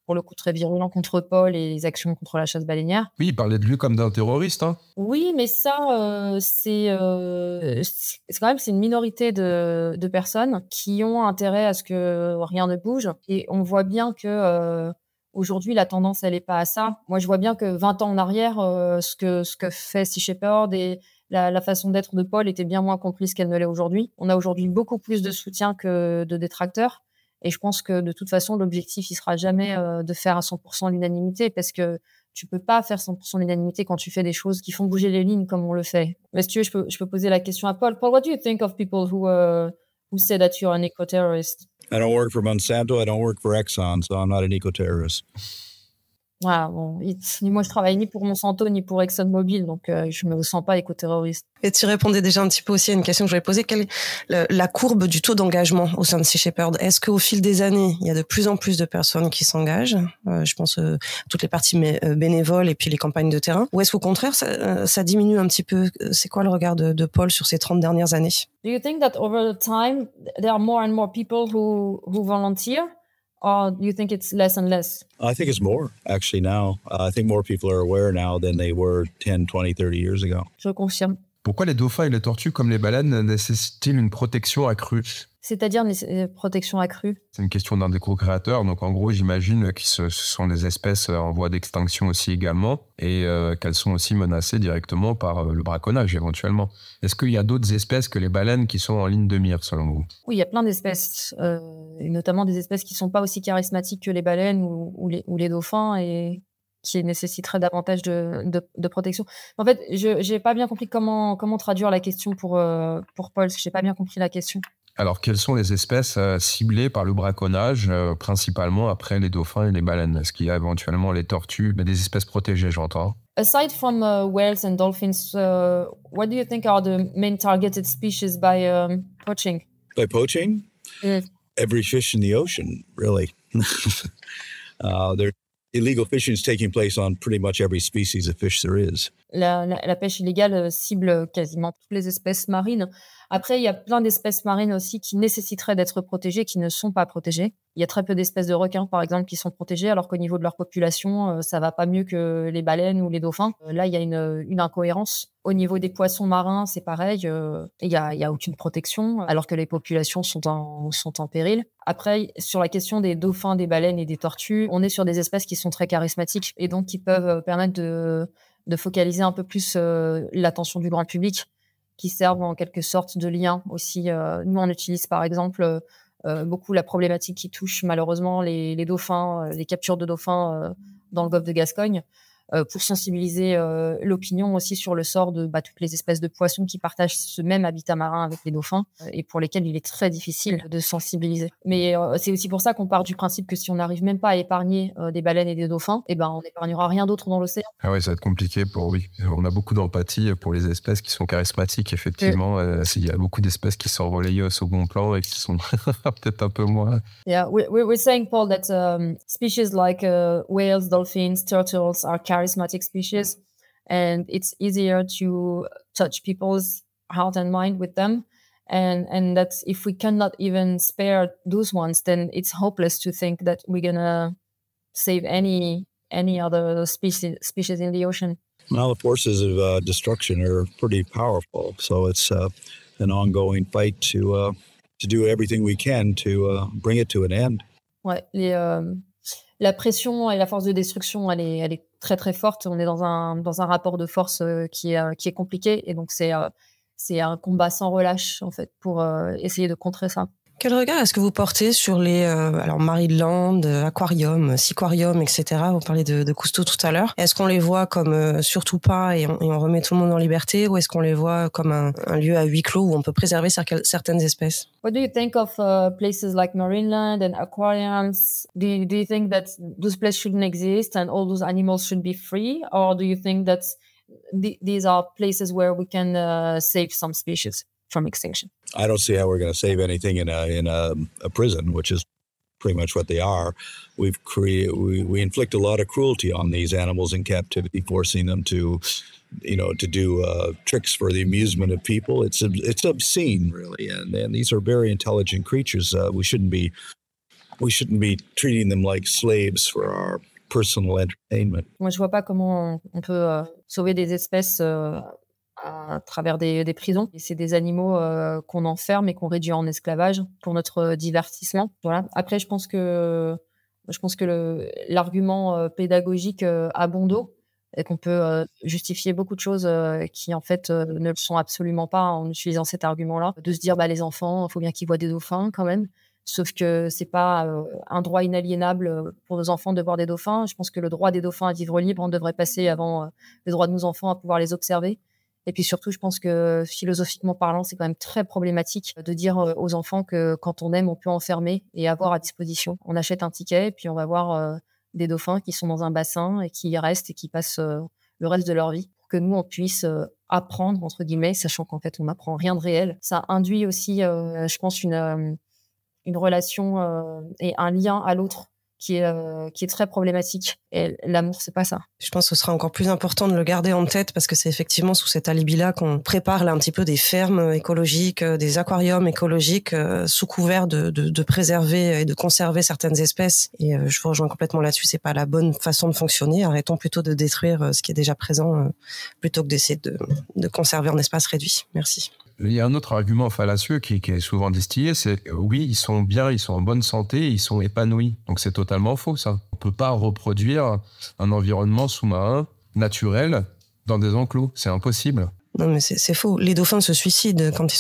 pour le coup très virulents contre Paul et les actions contre la chasse baleinière. Oui, il parlait de lui comme d'un terroriste. Hein. Oui, mais ça, c'est quand même une minorité de personnes qui ont intérêt à ce que rien ne bouge. Et on voit bien que aujourd'hui, la tendance, elle est pas à ça. Moi, je vois bien que 20 ans en arrière, ce que fait Sea Shepherd et la façon d'être de Paul était bien moins comprise qu'elle ne l'est aujourd'hui. On a aujourd'hui beaucoup plus de soutien que de détracteurs. Et je pense que de toute façon, l'objectif, il sera jamais de faire à 100% l'unanimité parce que tu peux pas faire 100% l'unanimité quand tu fais des choses qui font bouger les lignes comme on le fait. Mais si tu veux, je peux poser la question à Paul. Paul, what do you think of people who say that you're an eco-terrorist? I don't work for Monsanto. I don't work for Exxon, so I'm not an eco-terrorist. Voilà, bon, moi je travaille ni pour Monsanto ni pour ExxonMobil, donc je me sens pas éco-terroriste. Et tu répondais déjà un petit peu aussi à une question que je voulais poser. Quelle est la courbe du taux d'engagement au sein de Sea Shepherd? Est-ce qu'au fil des années, il y a de plus en plus de personnes qui s'engagent? Je pense à toutes les parties bénévoles et puis les campagnes de terrain. Ou est-ce qu'au contraire, ça diminue un petit peu? C'est quoi le regard de Paul sur ces 30 dernières années? Do you think that over time, there are more and more people who volunteer? Or do you think it's less and less? I think it's more, actually, now. I think more people are aware now than they were 10, 20, 30 years ago. Je confirme. Pourquoi les dauphins et les tortues, comme les baleines, nécessitent-ils une protection accrue? C'est-à-dire une protection accrue? C'est une question d'un des co-créateurs. Donc, en gros, j'imagine que ce sont des espèces en voie d'extinction aussi également et qu'elles sont aussi menacées directement par le braconnage éventuellement. Est-ce qu'il y a d'autres espèces que les baleines qui sont en ligne de mire, selon vous? Oui, il y a plein d'espèces, et notamment des espèces qui ne sont pas aussi charismatiques que les baleines ou les dauphins et qui nécessiteraient davantage de protection. En fait, je n'ai pas bien compris comment traduire la question pour Paul, parce que je n'ai pas bien compris la question. Alors, quelles sont les espèces ciblées par le braconnage, principalement après les dauphins et les baleines? Est-ce qu'il y a éventuellement les tortues, mais des espèces protégées, j'entends? Aside from whales and dolphins, what do you think are the main targeted species by poaching? By poaching? Yes. Every fish in the ocean, really. There illegal fishing is taking place on pretty much every species of fish there is. La pêche illégale cible quasiment toutes les espèces marines. Après, il y a plein d'espèces marines aussi qui nécessiteraient d'être protégées, qui ne sont pas protégées. Il y a très peu d'espèces de requins, par exemple, qui sont protégées, alors qu'au niveau de leur population, ça va pas mieux que les baleines ou les dauphins. Là, il y a une incohérence. Au niveau des poissons marins, c'est pareil. Il y a aucune protection, alors que les populations sont en péril. Après, sur la question des dauphins, des baleines et des tortues, on est sur des espèces qui sont très charismatiques et donc qui peuvent permettre de focaliser un peu plus l'attention du grand public, qui servent en quelque sorte de lien aussi. Nous, on utilise par exemple beaucoup la problématique qui touche malheureusement les dauphins, les captures de dauphins dans le golfe de Gascogne, pour sensibiliser l'opinion aussi sur le sort de toutes les espèces de poissons qui partagent ce même habitat marin avec les dauphins et pour lesquels il est très difficile de sensibiliser. Mais c'est aussi pour ça qu'on part du principe que si on n'arrive même pas à épargner des baleines et des dauphins, on n'épargnera rien d'autre dans l'océan. Ah ouais, ça va être compliqué oui. On a beaucoup d'empathie pour les espèces qui sont charismatiques, effectivement. Il y a beaucoup d'espèces qui sont relayées au second plan et qui sont peut-être un peu moins. Yeah, we're saying, Paul, that species like whales, dolphins, turtles are charismatic species, and it's easier to touch people's heart and mind with them. And that if we cannot even spare those ones, then it's hopeless to think that we're gonna save any other species in the ocean. Well, the forces of destruction are pretty powerful, so it's an ongoing fight to do everything we can to bring it to an end. Ouais, la pression et la force de destruction, elle est très très forte. On est dans un rapport de force qui est compliqué, et donc c'est un combat sans relâche en fait pour essayer de contrer ça. Quel regard est-ce que vous portez sur les Marineland, aquarium, seaquarium, etc. Vous parlez de Cousteau tout à l'heure. Est-ce qu'on les voit comme surtout pas et on remet tout le monde en liberté, ou est-ce qu'on les voit comme un lieu à huis clos où on peut préserver certaines espèces? What do you think of places like Marineland and aquariums? Do you think that those places shouldn't exist and all those animals should be free, or do you think that these are places where we can save some species from extinction? I don't see how we're going to save anything in a prison, which is pretty much what they are. We inflict a lot of cruelty on these animals in captivity, forcing them to do tricks for the amusement of people. It's obscene, really, and these are very intelligent creatures. We shouldn't be treating them like slaves for our personal entertainment. Moi, je vois pas comment on peut sauver des espèces à travers des prisons. Et c'est des animaux qu'on enferme et qu'on réduit en esclavage pour notre divertissement. Voilà. Après, je pense que l'argument pédagogique a bon dos, et qu'on peut justifier beaucoup de choses qui en fait ne le sont absolument pas en utilisant cet argument-là. De se dire les enfants, il faut bien qu'ils voient des dauphins quand même. Sauf que c'est pas un droit inaliénable pour nos enfants de voir des dauphins. Je pense que le droit des dauphins à vivre libre devrait passer avant le droit de nos enfants à pouvoir les observer. Et puis surtout, je pense que philosophiquement parlant, c'est quand même très problématique de dire aux enfants que quand on aime, on peut enfermer et avoir à disposition. On achète un ticket et puis on va voir des dauphins qui sont dans un bassin et qui y restent et qui passent le reste de leur vie. Pour que nous, on puisse apprendre, entre guillemets, sachant qu'en fait, on n'apprend rien de réel. Ça induit aussi, je pense, une relation et un lien à l'autre qui est très problématique. Et l'amour, c'est pas ça. Je pense que ce sera encore plus important de le garder en tête, parce que c'est effectivement sous cet alibi-là qu'on prépare là un petit peu des fermes écologiques, des aquariums écologiques, sous couvert de préserver et de conserver certaines espèces. Et je vous rejoins complètement là-dessus. C'est pas la bonne façon de fonctionner. Arrêtons plutôt de détruire ce qui est déjà présent, plutôt que d'essayer de conserver en espace réduit. Merci. Il y a un autre argument fallacieux qui est souvent distillé, c'est oui, ils sont bien, ils sont en bonne santé, ils sont épanouis. Donc c'est totalement faux, ça. On peut pas reproduire un environnement sous-marin naturel dans des enclos, c'est impossible. Non, mais c'est faux. Les dauphins se suicident quand ils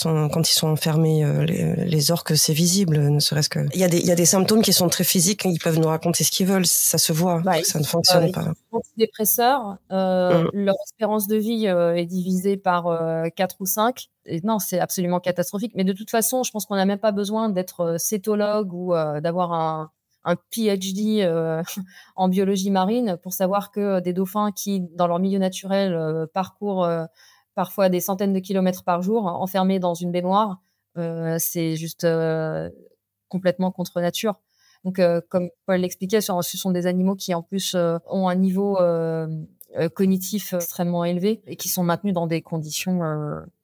sont enfermés. Les orques, c'est visible, ne serait-ce que. Il y a des symptômes qui sont très physiques. Ils peuvent nous raconter ce qu'ils veulent. Ça se voit. Ça ne fonctionne pas. Les antidépresseurs, leur espérance de vie est divisée par 4 ou 5. Et non, c'est absolument catastrophique. Mais de toute façon, je pense qu'on n'a même pas besoin d'être cétologue ou d'avoir un PhD en biologie marine pour savoir que des dauphins qui, dans leur milieu naturel, parcourent parfois des centaines de kilomètres par jour, enfermés dans une baignoire, c'est juste complètement contre nature. Donc, comme Paul l'expliquait, ce sont des animaux qui, en plus, ont un niveau cognitif extrêmement élevé et qui sont maintenus dans des conditions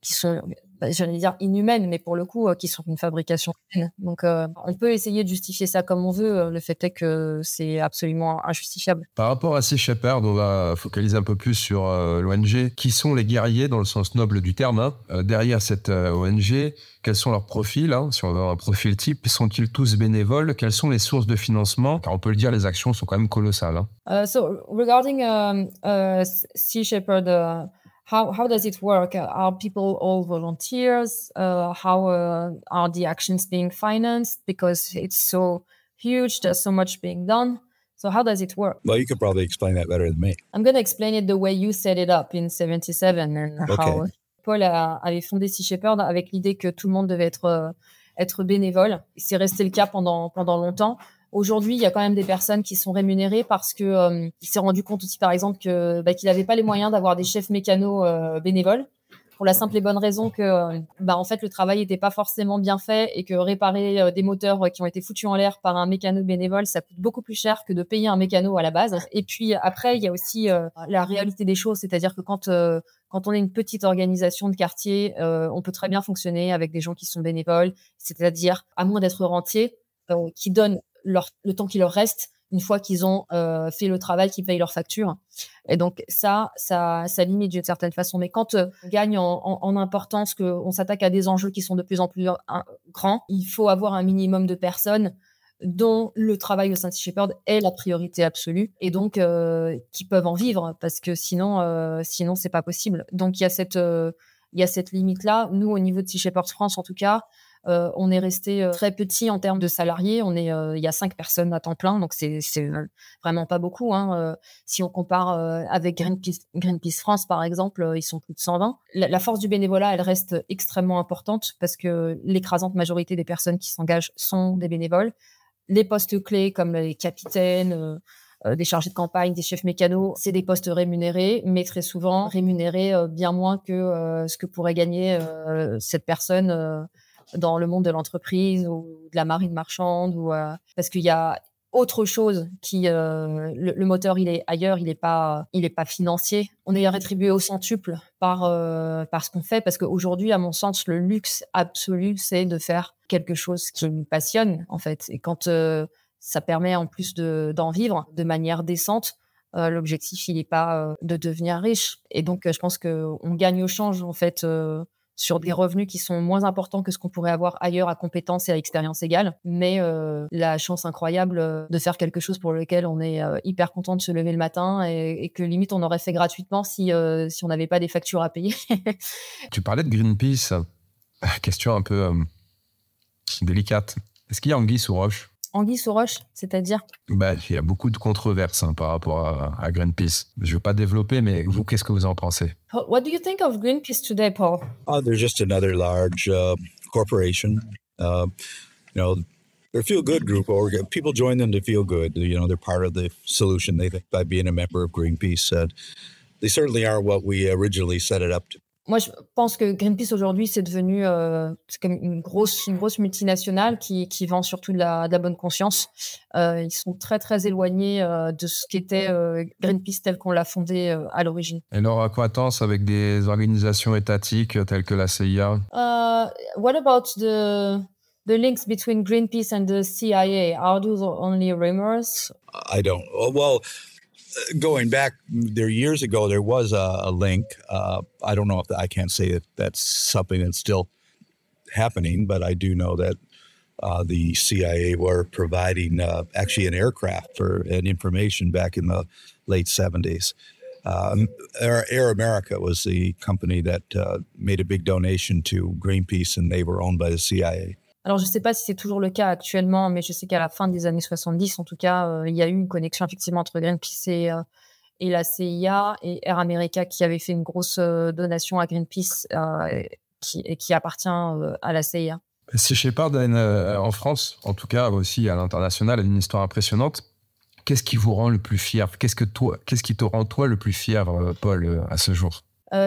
qui sont, j'allais dire inhumaines, mais pour le coup, qui sont une fabrication humaine. Donc, on peut essayer de justifier ça comme on veut. Le fait est que c'est absolument injustifiable. Par rapport à Sea Shepherd, on va focaliser un peu plus sur l'ONG. Qui sont les guerriers, dans le sens noble du terme, hein, derrière cette ONG? Quels sont leurs profils, hein, si on veut un profil type? Sont-ils tous bénévoles? Quelles sont les sources de financement? Car on peut le dire, les actions sont quand même colossales. Hein. So regarding Sea Shepherd, how does it work? Are people all volunteers? How are the actions being financed? Because it's so huge, there's so much being done. So how does it work? Well, you could probably explain that better than me. I'm going to explain it the way you set it up in 77 and Okay. how Paul avait fondé Sea Shepherd avec l'idée que tout le monde devait être bénévole. C'est resté le cas pendant longtemps. Aujourd'hui, il y a quand même des personnes qui sont rémunérées parce que il s'est rendu compte aussi, par exemple, que qu'il n'avait pas les moyens d'avoir des chefs mécanos bénévoles, pour la simple et bonne raison que en fait le travail n'était pas forcément bien fait et que réparer des moteurs qui ont été foutus en l'air par un mécano bénévole, ça coûte beaucoup plus cher que de payer un mécano à la base. Et puis après, il y a aussi la réalité des choses, c'est-à-dire que quand on est une petite organisation de quartier, on peut très bien fonctionner avec des gens qui sont bénévoles, c'est-à-dire à moins d'être rentiers, qui donnent le temps qui leur reste une fois qu'ils ont fait le travail, qu'ils payent leurs factures. Et donc ça limite d'une certaine façon. Mais quand on gagne en importance, qu'on s'attaque à des enjeux qui sont de plus en plus grands, il faut avoir un minimum de personnes dont le travail au sein de Sea Shepherd est la priorité absolue et donc qui peuvent en vivre, parce que sinon c'est pas possible. Donc il y a cette limite là. Nous, au niveau de Sea Shepherd France, en tout cas, on est resté très petit en termes de salariés. Il y a 5 personnes à temps plein, donc c'est vraiment pas beaucoup. Hein. Si on compare avec Greenpeace France, par exemple, ils sont plus de 120. La force du bénévolat, elle reste extrêmement importante parce que l'écrasante majorité des personnes qui s'engagent sont des bénévoles. Les postes clés comme les capitaines, des chargés de campagne, des chefs mécanos, c'est des postes rémunérés, mais très souvent rémunérés bien moins que ce que pourrait gagner cette personne dans le monde de l'entreprise ou de la marine marchande, ou parce qu'il y a autre chose qui le moteur, il est ailleurs, il est pas financier. On est rétribué au centuple par ce qu'on fait, parce qu'aujourd'hui, à mon sens, le luxe absolu, c'est de faire quelque chose qui nous passionne, en fait. Et quand ça permet en plus d'en vivre de manière décente, l'objectif, il est pas de devenir riche. Et donc, je pense qu'on gagne au change, en fait, sur des revenus qui sont moins importants que ce qu'on pourrait avoir ailleurs à compétences et à expérience égale, mais la chance incroyable de faire quelque chose pour lequel on est hyper content de se lever le matin et que limite on aurait fait gratuitement si on n'avait pas des factures à payer. Tu parlais de Greenpeace, question un peu délicate. Est-ce qu'il y a anguille sous roche? Anguille sous roche, c'est-à-dire? Il y a beaucoup de controverses par rapport à Greenpeace. Je ne veux pas développer, mais vous, qu'est-ce que vous en pensez? What do you think of Greenpeace today, Paul? They're just another large corporation. They're a feel-good group. Or people join them to feel good. They're part of the solution, they think, by being a member of Greenpeace. They certainly are what we originally set it up to. Moi, je pense que Greenpeace aujourd'hui, c'est devenu c'est comme une grosse multinationale qui vend surtout de la bonne conscience. Ils sont très très éloignés de ce qu'était Greenpeace tel qu'on l'a fondé à l'origine. Et leur acquaintance avec des organisations étatiques telles que la CIA? What about the links between Greenpeace and the CIA? Are those only rumors? I don't. Well, going back there years ago, there was a link. I don't know if I can't say that that's something that's still happening, but I do know that the CIA were providing actually an aircraft for and information back in the late 70s. Air America was the company that made a big donation to Greenpeace, and they were owned by the CIA. Alors, je ne sais pas si c'est toujours le cas actuellement, mais je sais qu'à la fin des années 70, en tout cas, il y a eu une connexion effectivement entre Greenpeace et la CIA et Air America qui avait fait une grosse donation à Greenpeace qui appartient à la CIA. Sea Shepherd en France, en tout cas aussi à l'international, a une histoire impressionnante. Qu'est-ce qui vous rend le plus fier? Qu'est-ce qui te rend toi le plus fier, Paul, à ce jour?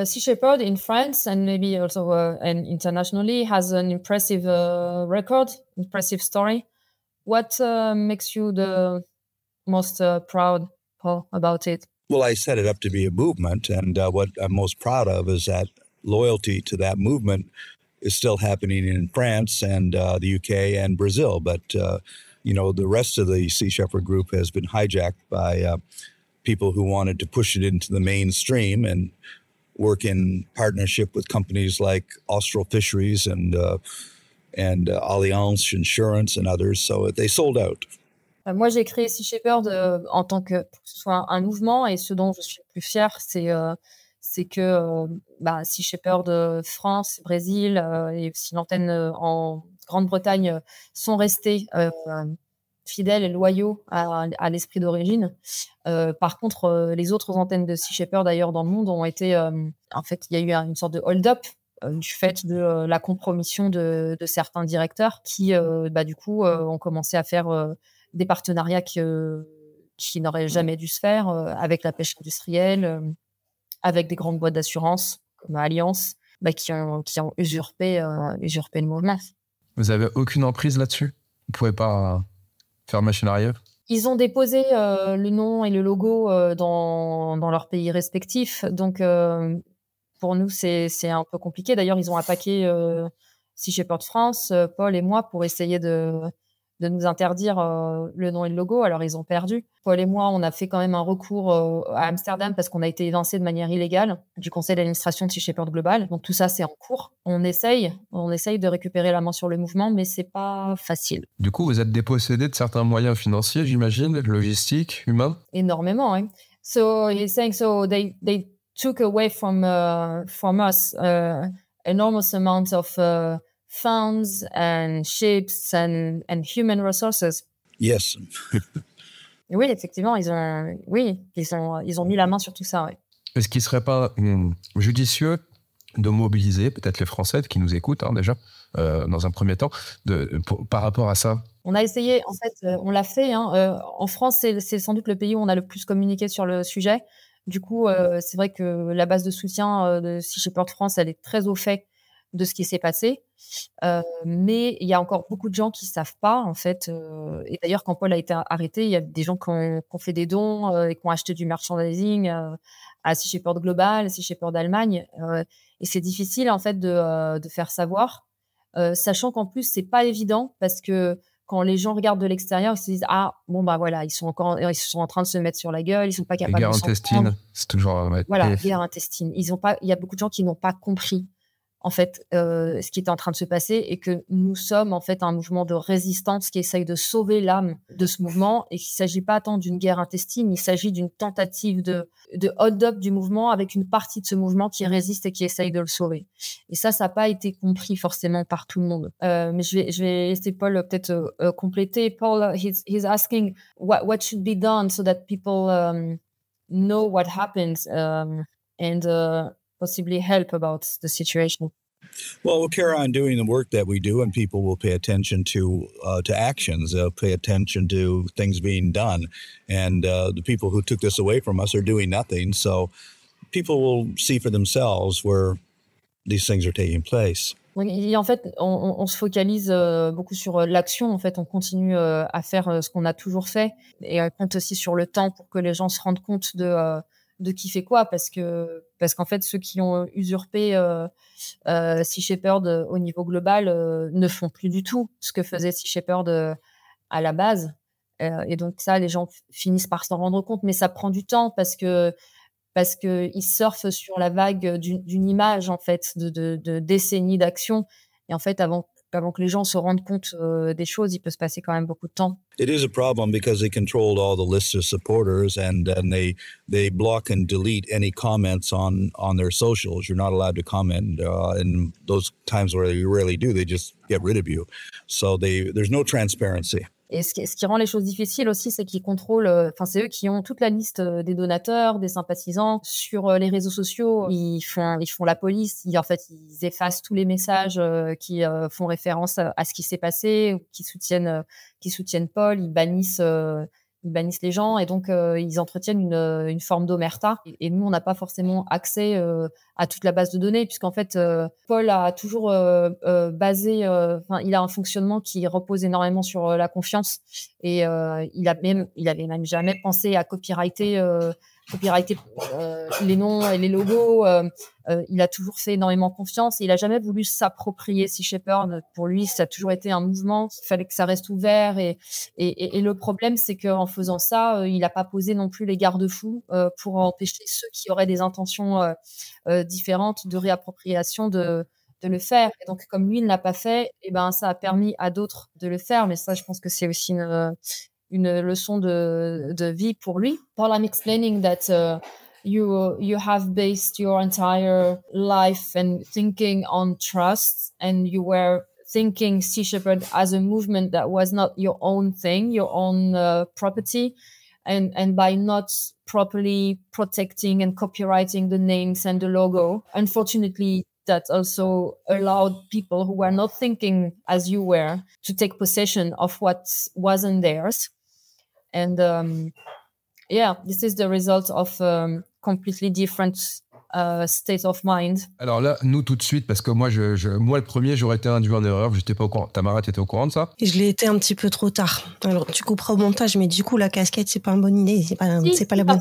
Sea Shepherd in France and maybe also and internationally has an impressive record, impressive story. What makes you the most proud, Paul, about it? Well, I set it up to be a movement, and what I'm most proud of is that loyalty to that movement is still happening in France and the UK and Brazil. But, the rest of the Sea Shepherd group has been hijacked by people who wanted to push it into the mainstream and work in partnership with companies like Austral Fisheries and Allianz Insurance and others. So they sold out. Moi, j'ai créé Sea Shepherd en tant que ce soit un mouvement, et ce dont je suis le plus fière, c'est que Sea Shepherd France, Brésil et aussi l'antenne en Grande-Bretagne sont restés fidèles et loyaux à l'esprit d'origine. Par contre, les autres antennes de Sea Shepherd d'ailleurs dans le monde ont été... en fait, il y a eu une sorte de hold-up du fait de la compromission de certains directeurs qui, du coup, ont commencé à faire des partenariats qui n'auraient jamais dû se faire avec la pêche industrielle, avec des grandes boîtes d'assurance comme Allianz, qui ont usurpé le mouvement. Vous avez aucune emprise là-dessus? Vous pouvez pas faire machine arrière? Ils ont déposé le nom et le logo dans leur pays respectifs. Donc, pour nous, c'est un peu compliqué. D'ailleurs, ils ont attaqué Sea Shepherd France, Paul et moi, pour essayer de nous interdire le nom et le logo. Alors, ils ont perdu. Paul et moi, on a fait quand même un recours à Amsterdam parce qu'on a été évincés de manière illégale du conseil d'administration de Sea Shepherd Global. Donc, tout ça, c'est en cours. On essaye de récupérer la main sur le mouvement, mais c'est pas facile. Du coup, vous êtes dépossédé de certains moyens financiers, j'imagine, logistiques, humains? Énormément, hein. So, he's saying, they took away from us enormous amounts of funds and ships and human resources. Yes. Oui, effectivement, ils ont mis la main sur tout ça. Ouais. Est-ce qu'il ne serait pas judicieux de mobiliser peut-être les Français qui nous écoutent déjà, dans un premier temps, par rapport à ça? On a essayé, en fait, on l'a fait. En France, c'est sans doute le pays où on a le plus communiqué sur le sujet. Du coup, c'est vrai que la base de soutien de Sea Shepherd France, elle est très au fait de ce qui s'est passé. Mais il y a encore beaucoup de gens qui ne savent pas, en fait. Et d'ailleurs, quand Paul a été arrêté, il y a des gens qui ont fait des dons et qui ont acheté du merchandising à Sea Shepherd Global, Sea Shepherd Allemagne. Et c'est difficile, en fait, de faire savoir, sachant qu'en plus, ce n'est pas évident parce que quand les gens regardent de l'extérieur, ils se disent voilà, ils sont en train de se mettre sur la gueule, ils sont pas capables de s'en prendre. Guerre intestine, c'est toujours guerre intestine. Il y a beaucoup de gens qui n'ont pas compris en fait ce qui était en train de se passer et que nous sommes en fait un mouvement de résistance qui essaye de sauver l'âme de ce mouvement et qu'il s'agit pas tant d'une guerre intestine, il s'agit d'une tentative de hold-up du mouvement avec une partie de ce mouvement qui résiste et qui essaye de le sauver. Et ça n'a pas été compris forcément par tout le monde. Mais je vais laisser Paul peut-être compléter. Paul, he's asking what should be done so that people know what happens and possibly help about the situation. Well, we'll carry on doing the work that we do, and people will pay attention to actions. They'll pay attention to things being done, and the people who took this away from us are doing nothing. So people will see for themselves where these things are taking place. Et en fait, on se focalise beaucoup sur l'action. En fait, on continue à faire ce qu'on a toujours fait, et on compte aussi sur le temps pour que les gens se rendent compte de qui fait quoi, parce qu'en fait, ceux qui ont usurpé Sea Shepherd au niveau global ne font plus du tout ce que faisait Sea Shepherd à la base. Et donc ça, les gens finissent par s'en rendre compte, mais ça prend du temps parce que ils surfent sur la vague d'une image, en fait, de décennies d'action. Et en fait, avant que les gens se rendent compte des choses, il peut se passer quand même beaucoup de temps. It is a problem because they controlled all the lists of supporters and they block and delete any comments on their socials. You're not allowed to comment. And those times where you rarely do, they just get rid of you. So there's no transparency. Et ce qui rend les choses difficiles aussi, c'est qu'ils contrôlent, enfin, c'est eux qui ont toute la liste des donateurs, des sympathisants. Sur les réseaux sociaux, ils font la police. En fait, ils effacent tous les messages qui font référence à ce qui s'est passé, ou qui soutiennent Paul. Ils bannissent les gens et donc ils entretiennent une forme d'omerta. Et nous, on n'a pas forcément accès à toute la base de données, puisqu'en fait, Paul a toujours basé, il a un fonctionnement qui repose énormément sur la confiance, et il avait même jamais pensé à copyrighter les noms et les logos. Il a toujours fait énormément confiance et il a jamais voulu s'approprier Sea Shepherd. Pour lui, ça a toujours été un mouvement. Il fallait que ça reste ouvert et le problème, c'est qu'en faisant ça, il n'a pas posé non plus les garde-fous pour empêcher ceux qui auraient des intentions différentes de réappropriation de le faire. Et donc, comme lui ne l'a pas fait, et ben, ça a permis à d'autres de le faire. Mais ça, je pense que c'est aussi une leçon de vie pour lui. Paul, I'm explaining that you have based your entire life and thinking on trust, and you were thinking Sea Shepherd as a movement that was not your own thing, your own property. And by not properly protecting and copyrighting the names and the logo, unfortunately, that also allowed people who were not thinking as you were to take possession of what wasn't theirs. And this is the result of completely different state of mind. Alors là, nous tout de suite, parce que moi le premier, j'aurais été induit en erreur, j'étais pas au courant. Tamara, t'étais au courant de ça? Et je l'ai été un petit peu trop tard. Alors tu couperas au montage, mais du coup la casquette c'est pas une bonne idée, c'est pas la bonne.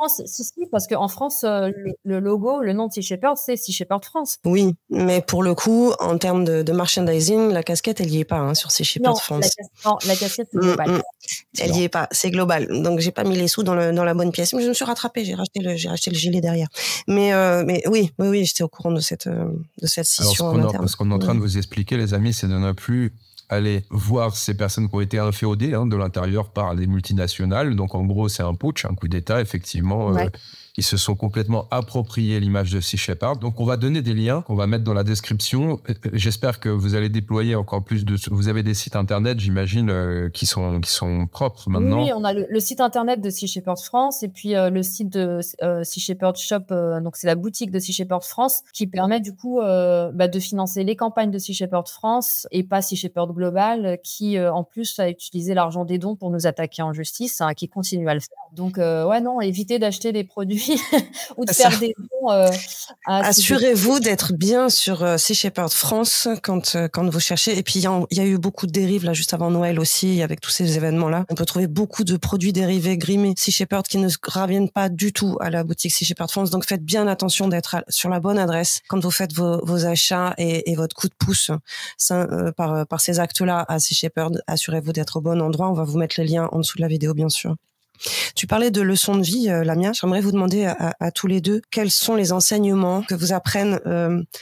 Si, parce qu'en France, le logo, le nom de Sea Shepherd, c'est Sea Shepherd France. Oui, mais pour le coup, en termes de merchandising, la casquette, elle y est pas sur Sea Shepherd France. La casquette, c'est global. Elle y est pas, c'est global. Donc j'ai pas mis les sous dans la bonne pièce, mais je me suis rattrapée, j'ai racheté le gilet derrière. Mais oui, j'étais au courant de cette scission en interne. Ce qu'on est en train de vous expliquer, les amis, c'est de ne plus aller voir ces personnes qui ont été inféodées de l'intérieur par les multinationales. Donc, en gros, c'est un putsch, un coup d'État, effectivement. Ouais. Ils se sont complètement appropriés l'image de Sea Shepherd. Donc, on va donner des liens qu'on va mettre dans la description. J'espère que vous allez déployer encore plus de... Vous avez des sites internet, j'imagine, qui sont propres maintenant. Oui, on a le site internet de Sea Shepherd France et puis le site de Sea Shepherd Shop. Donc, c'est la boutique de Sea Shepherd France qui permet du coup de financer les campagnes de Sea Shepherd France et pas Sea Shepherd Global, qui en plus a utilisé l'argent des dons pour nous attaquer en justice, qui continue à le faire. Donc, évitez d'acheter des produits ou de faire des dons. Assurez-vous d'être bien sur Sea Shepherd France quand vous cherchez. Et puis, il y a eu beaucoup de dérives là juste avant Noël aussi, avec tous ces événements-là. On peut trouver beaucoup de produits dérivés grimés Sea Shepherd qui ne raviennent pas du tout à la boutique Sea Shepherd France. Donc, faites bien attention d'être sur la bonne adresse quand vous faites vos achats et votre coup de pouce par ces actes-là à Sea Shepherd. Assurez-vous d'être au bon endroit. On va vous mettre les liens en dessous de la vidéo, bien sûr. Tu parlais de leçons de vie, Lamia. J'aimerais vous demander à tous les deux quels sont les enseignements que vous apprennent.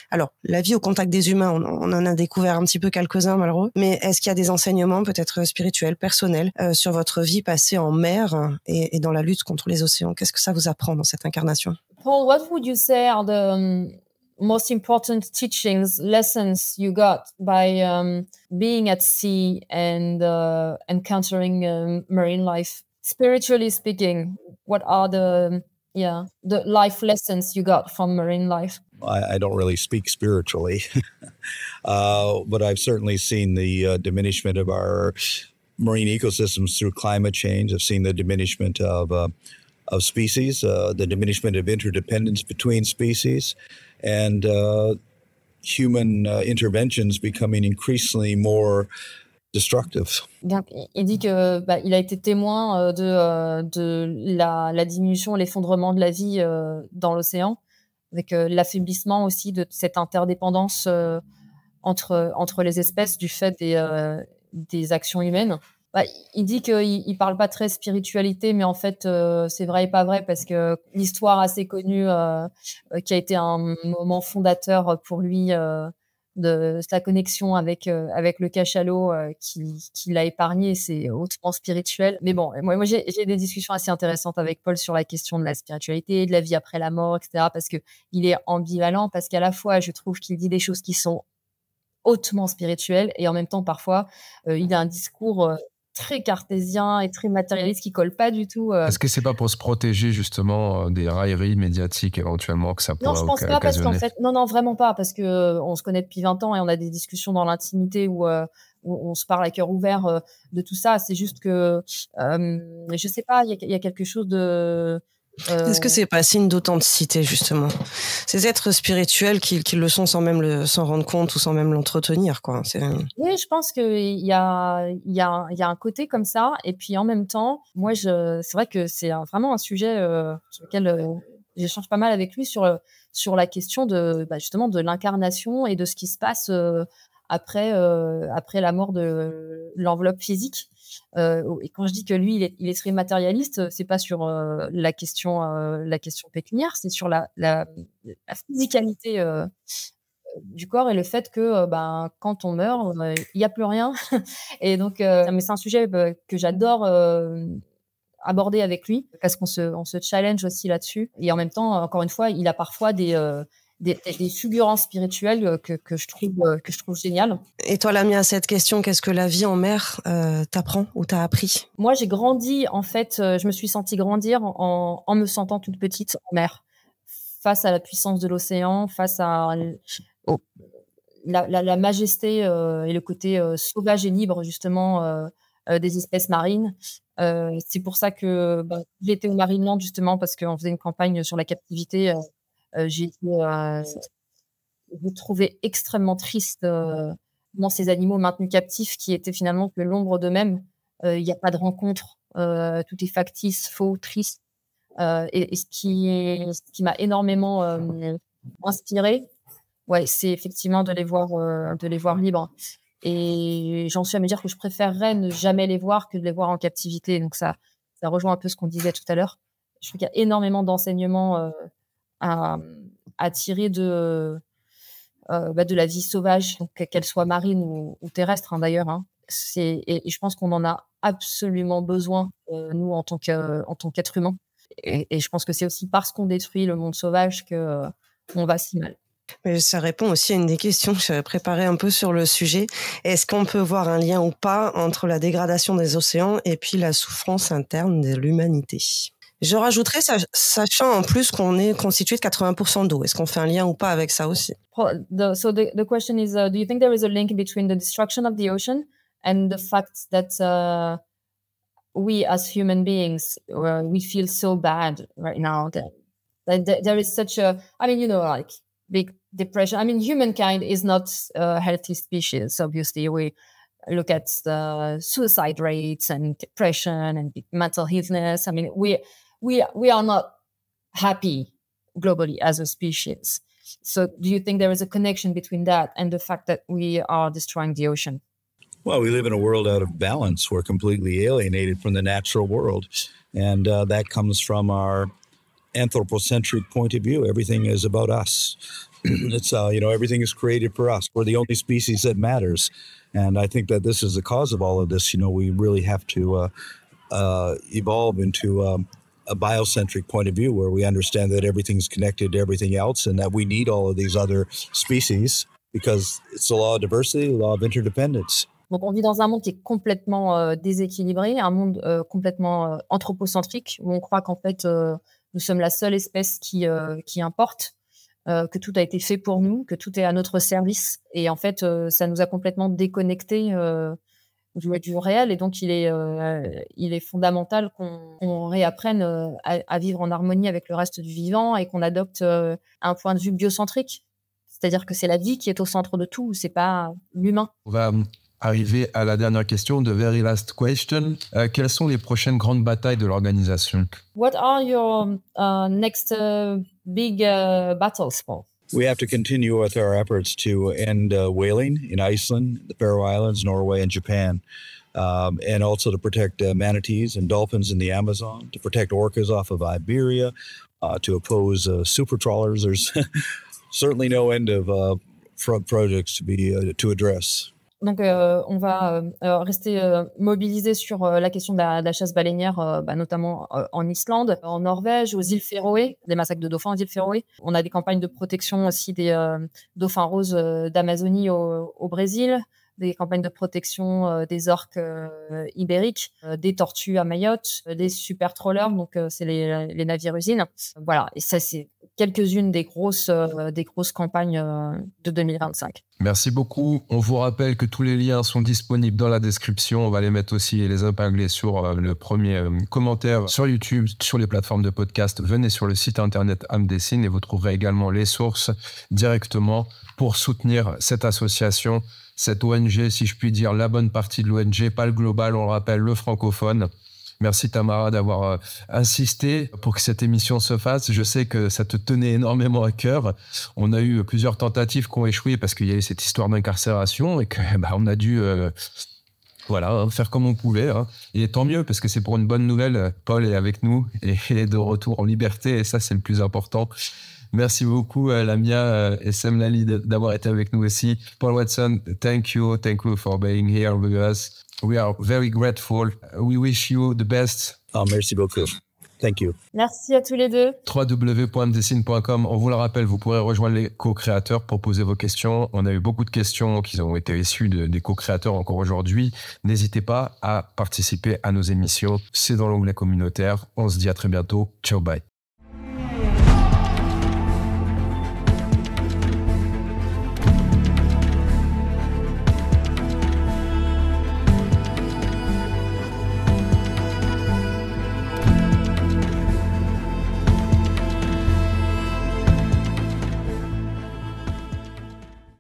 Alors, la vie au contact des humains, on en a découvert un petit peu quelques-uns malheureux. Mais est-ce qu'il y a des enseignements peut-être spirituels, personnels, sur votre vie passée en mer et dans la lutte contre les océans? Qu'est-ce que ça vous apprend dans cette incarnation? Paul, what would you say are the most important teachings, lessons you got by being at sea and encountering marine life? Spiritually speaking, what are the life lessons you got from marine life? I don't really speak spiritually, but I've certainly seen the diminishment of our marine ecosystems through climate change. I've seen the diminishment of species, the diminishment of interdependence between species, and human interventions becoming increasingly more destructive. Bien, il dit que il a été témoin de la diminution, l'effondrement de la vie dans l'océan, avec l'affaiblissement aussi de cette interdépendance entre les espèces du fait des actions humaines. Il dit qu'il parle pas très spiritualité, mais en fait c'est vrai et pas vrai, parce que l'histoire assez connue qui a été un moment fondateur pour lui de sa connexion avec le cachalot qui l'a épargné, c'est hautement spirituel. Mais bon, moi j'ai des discussions assez intéressantes avec Paul sur la question de la spiritualité, de la vie après la mort, etc. Parce que il est ambivalent, parce qu'à la fois je trouve qu'il dit des choses qui sont hautement spirituelles et en même temps parfois il a un discours très cartésien et très matérialiste qui colle pas du tout. Est-ce que c'est pas pour se protéger justement des railleries médiatiques éventuellement que ça pourrait Non, je pense pas parce qu'en occasionner? fait, non, vraiment pas parce que on se connaît depuis 20 ans et on a des discussions dans l'intimité où on se parle à cœur ouvert de tout ça. C'est juste que je sais pas, il y a quelque chose de Est-ce que c'est pas signe d'authenticité, justement? Ces êtres spirituels qui le sont sans même s'en rendre compte ou sans même l'entretenir, quoi. Oui, je pense qu'il y a un côté comme ça. Et puis en même temps, moi, c'est vrai que c'est vraiment un sujet sur lequel j'échange pas mal avec lui sur la question de justement de l'incarnation et de ce qui se passe après la mort de l'enveloppe physique. Et quand je dis que lui, il est très matérialiste, c'est pas sur la question pécuniaire, c'est sur la physicalité du corps et le fait que quand on meurt, il y a plus rien. Et donc, mais c'est un sujet que j'adore aborder avec lui parce qu'on se challenge aussi là-dessus. Et en même temps, encore une fois, il a parfois des fulgurances spirituelles que je trouve géniales. Et toi, Lamia, à cette question, qu'est-ce que la vie en mer t'apprend ou t'a appris? Moi, j'ai grandi, en fait, je me suis sentie grandir en me sentant toute petite en mer, face à la puissance de l'océan, face à la majesté et le côté sauvage et libre, justement, des espèces marines. C'est pour ça que j'étais au Marineland, justement, parce qu'on faisait une campagne sur la captivité. J'ai trouvé extrêmement triste dans ces animaux maintenus captifs qui étaient finalement que l'ombre d'eux-mêmes. Il n'y a pas de rencontre, tout est factice, faux, triste. Et ce qui m'a énormément inspirée, ouais, c'est effectivement de les voir libres. Et j'en suis à me dire que je préférerais ne jamais les voir que de les voir en captivité. Donc ça rejoint un peu ce qu'on disait tout à l'heure. Je trouve qu'il y a énormément d'enseignements à tirer de la vie sauvage, donc qu'elle soit marine ou terrestre, hein, d'ailleurs. Hein. Et je pense qu'on en a absolument besoin, nous, en tant qu'être humain. Et je pense que c'est aussi parce qu'on détruit le monde sauvage qu'on va si mal. Mais ça répond aussi à une des questions que j'avais préparées un peu sur le sujet. Est-ce qu'on peut voir un lien ou pas entre la dégradation des océans et puis la souffrance interne de l'humanité? Je rajouterais, sachant en plus qu'on est constitué de 80% d'eau. Est-ce qu'on fait un lien ou pas avec ça aussi? So the question is, do you think there is a link between the destruction of the ocean and the fact that we as human beings, we feel so bad right now that there is such a, I mean, like big depression. I mean, humankind is not a healthy species. Obviously, we look at the suicide rates and depression and mental illness. I mean, we are not happy globally as a species. So do you think there is a connection between that and the fact that we are destroying the ocean? Well, we live in a world out of balance. We're completely alienated from the natural world. And that comes from our anthropocentric point of view. Everything is about us. It's, everything is created for us. We're the only species that matters. And I think that this is the cause of all of this. We really have to evolve into a biocentric point of view where we understand that everything's connected to everything else and that we need all of these other species because it's the law of diversity, the law of interdependence. Donc, on vit dans un monde qui est complètement déséquilibré, un monde complètement anthropocentrique, où on croit qu'en fait, nous sommes la seule espèce qui importe, que tout a été fait pour nous, que tout est à notre service. Et en fait, ça nous a complètement déconnectés du réel. Et donc, il est fondamental qu'on réapprenne à vivre en harmonie avec le reste du vivant et qu'on adopte un point de vue biocentrique. C'est-à-dire que c'est la vie qui est au centre de tout, c'est pas l'humain. On va arriver à la dernière question, the very last question. Quelles sont les prochaines grandes batailles de l'organisation? What are your next big battles, Paul? We have to continue with our efforts to end whaling in Iceland, the Faroe Islands, Norway, and Japan, and also to protect manatees and dolphins in the Amazon, to protect orcas off of Iberia, to oppose super trawlers. There's certainly no end of projects to address. Donc, on va rester mobilisés sur la question de la chasse baleinière, notamment en Islande, en Norvège, aux îles Féroé, des massacres de dauphins aux îles Féroé. On a des campagnes de protection aussi des dauphins roses d'Amazonie au Brésil, des campagnes de protection des orques ibériques, des tortues à Mayotte, des super trawlers, donc c'est les navires usines. Voilà, et ça c'est quelques-unes des grosses campagnes de 2025. Merci beaucoup. On vous rappelle que tous les liens sont disponibles dans la description. On va les mettre aussi et les épingler sur le premier commentaire sur YouTube, sur les plateformes de podcast. Venez sur le site internet Âme Dessine et vous trouverez également les sources directement pour soutenir cette association, cette ONG, si je puis dire, la bonne partie de l'ONG, pas le global, on le rappelle, le francophone. Merci Tamara d'avoir insisté pour que cette émission se fasse. Je sais que ça te tenait énormément à cœur. On a eu plusieurs tentatives qui ont échoué parce qu'il y a eu cette histoire d'incarcération et que on a dû faire comme on pouvait. Et tant mieux parce que c'est pour une bonne nouvelle. Paul est avec nous et est de retour en liberté et ça c'est le plus important. Merci beaucoup Lamia et Sam Lally d'avoir été avec nous aussi. Paul Watson, thank you for being here with us. We are very grateful. We wish you the best. Oh, merci beaucoup. Thank you. Merci à tous les deux. www.amdessine.com. On vous le rappelle, vous pourrez rejoindre les co-créateurs pour poser vos questions. On a eu beaucoup de questions qui ont été issues des co-créateurs encore aujourd'hui. N'hésitez pas à participer à nos émissions. C'est dans l'onglet communautaire. On se dit à très bientôt. Ciao, bye.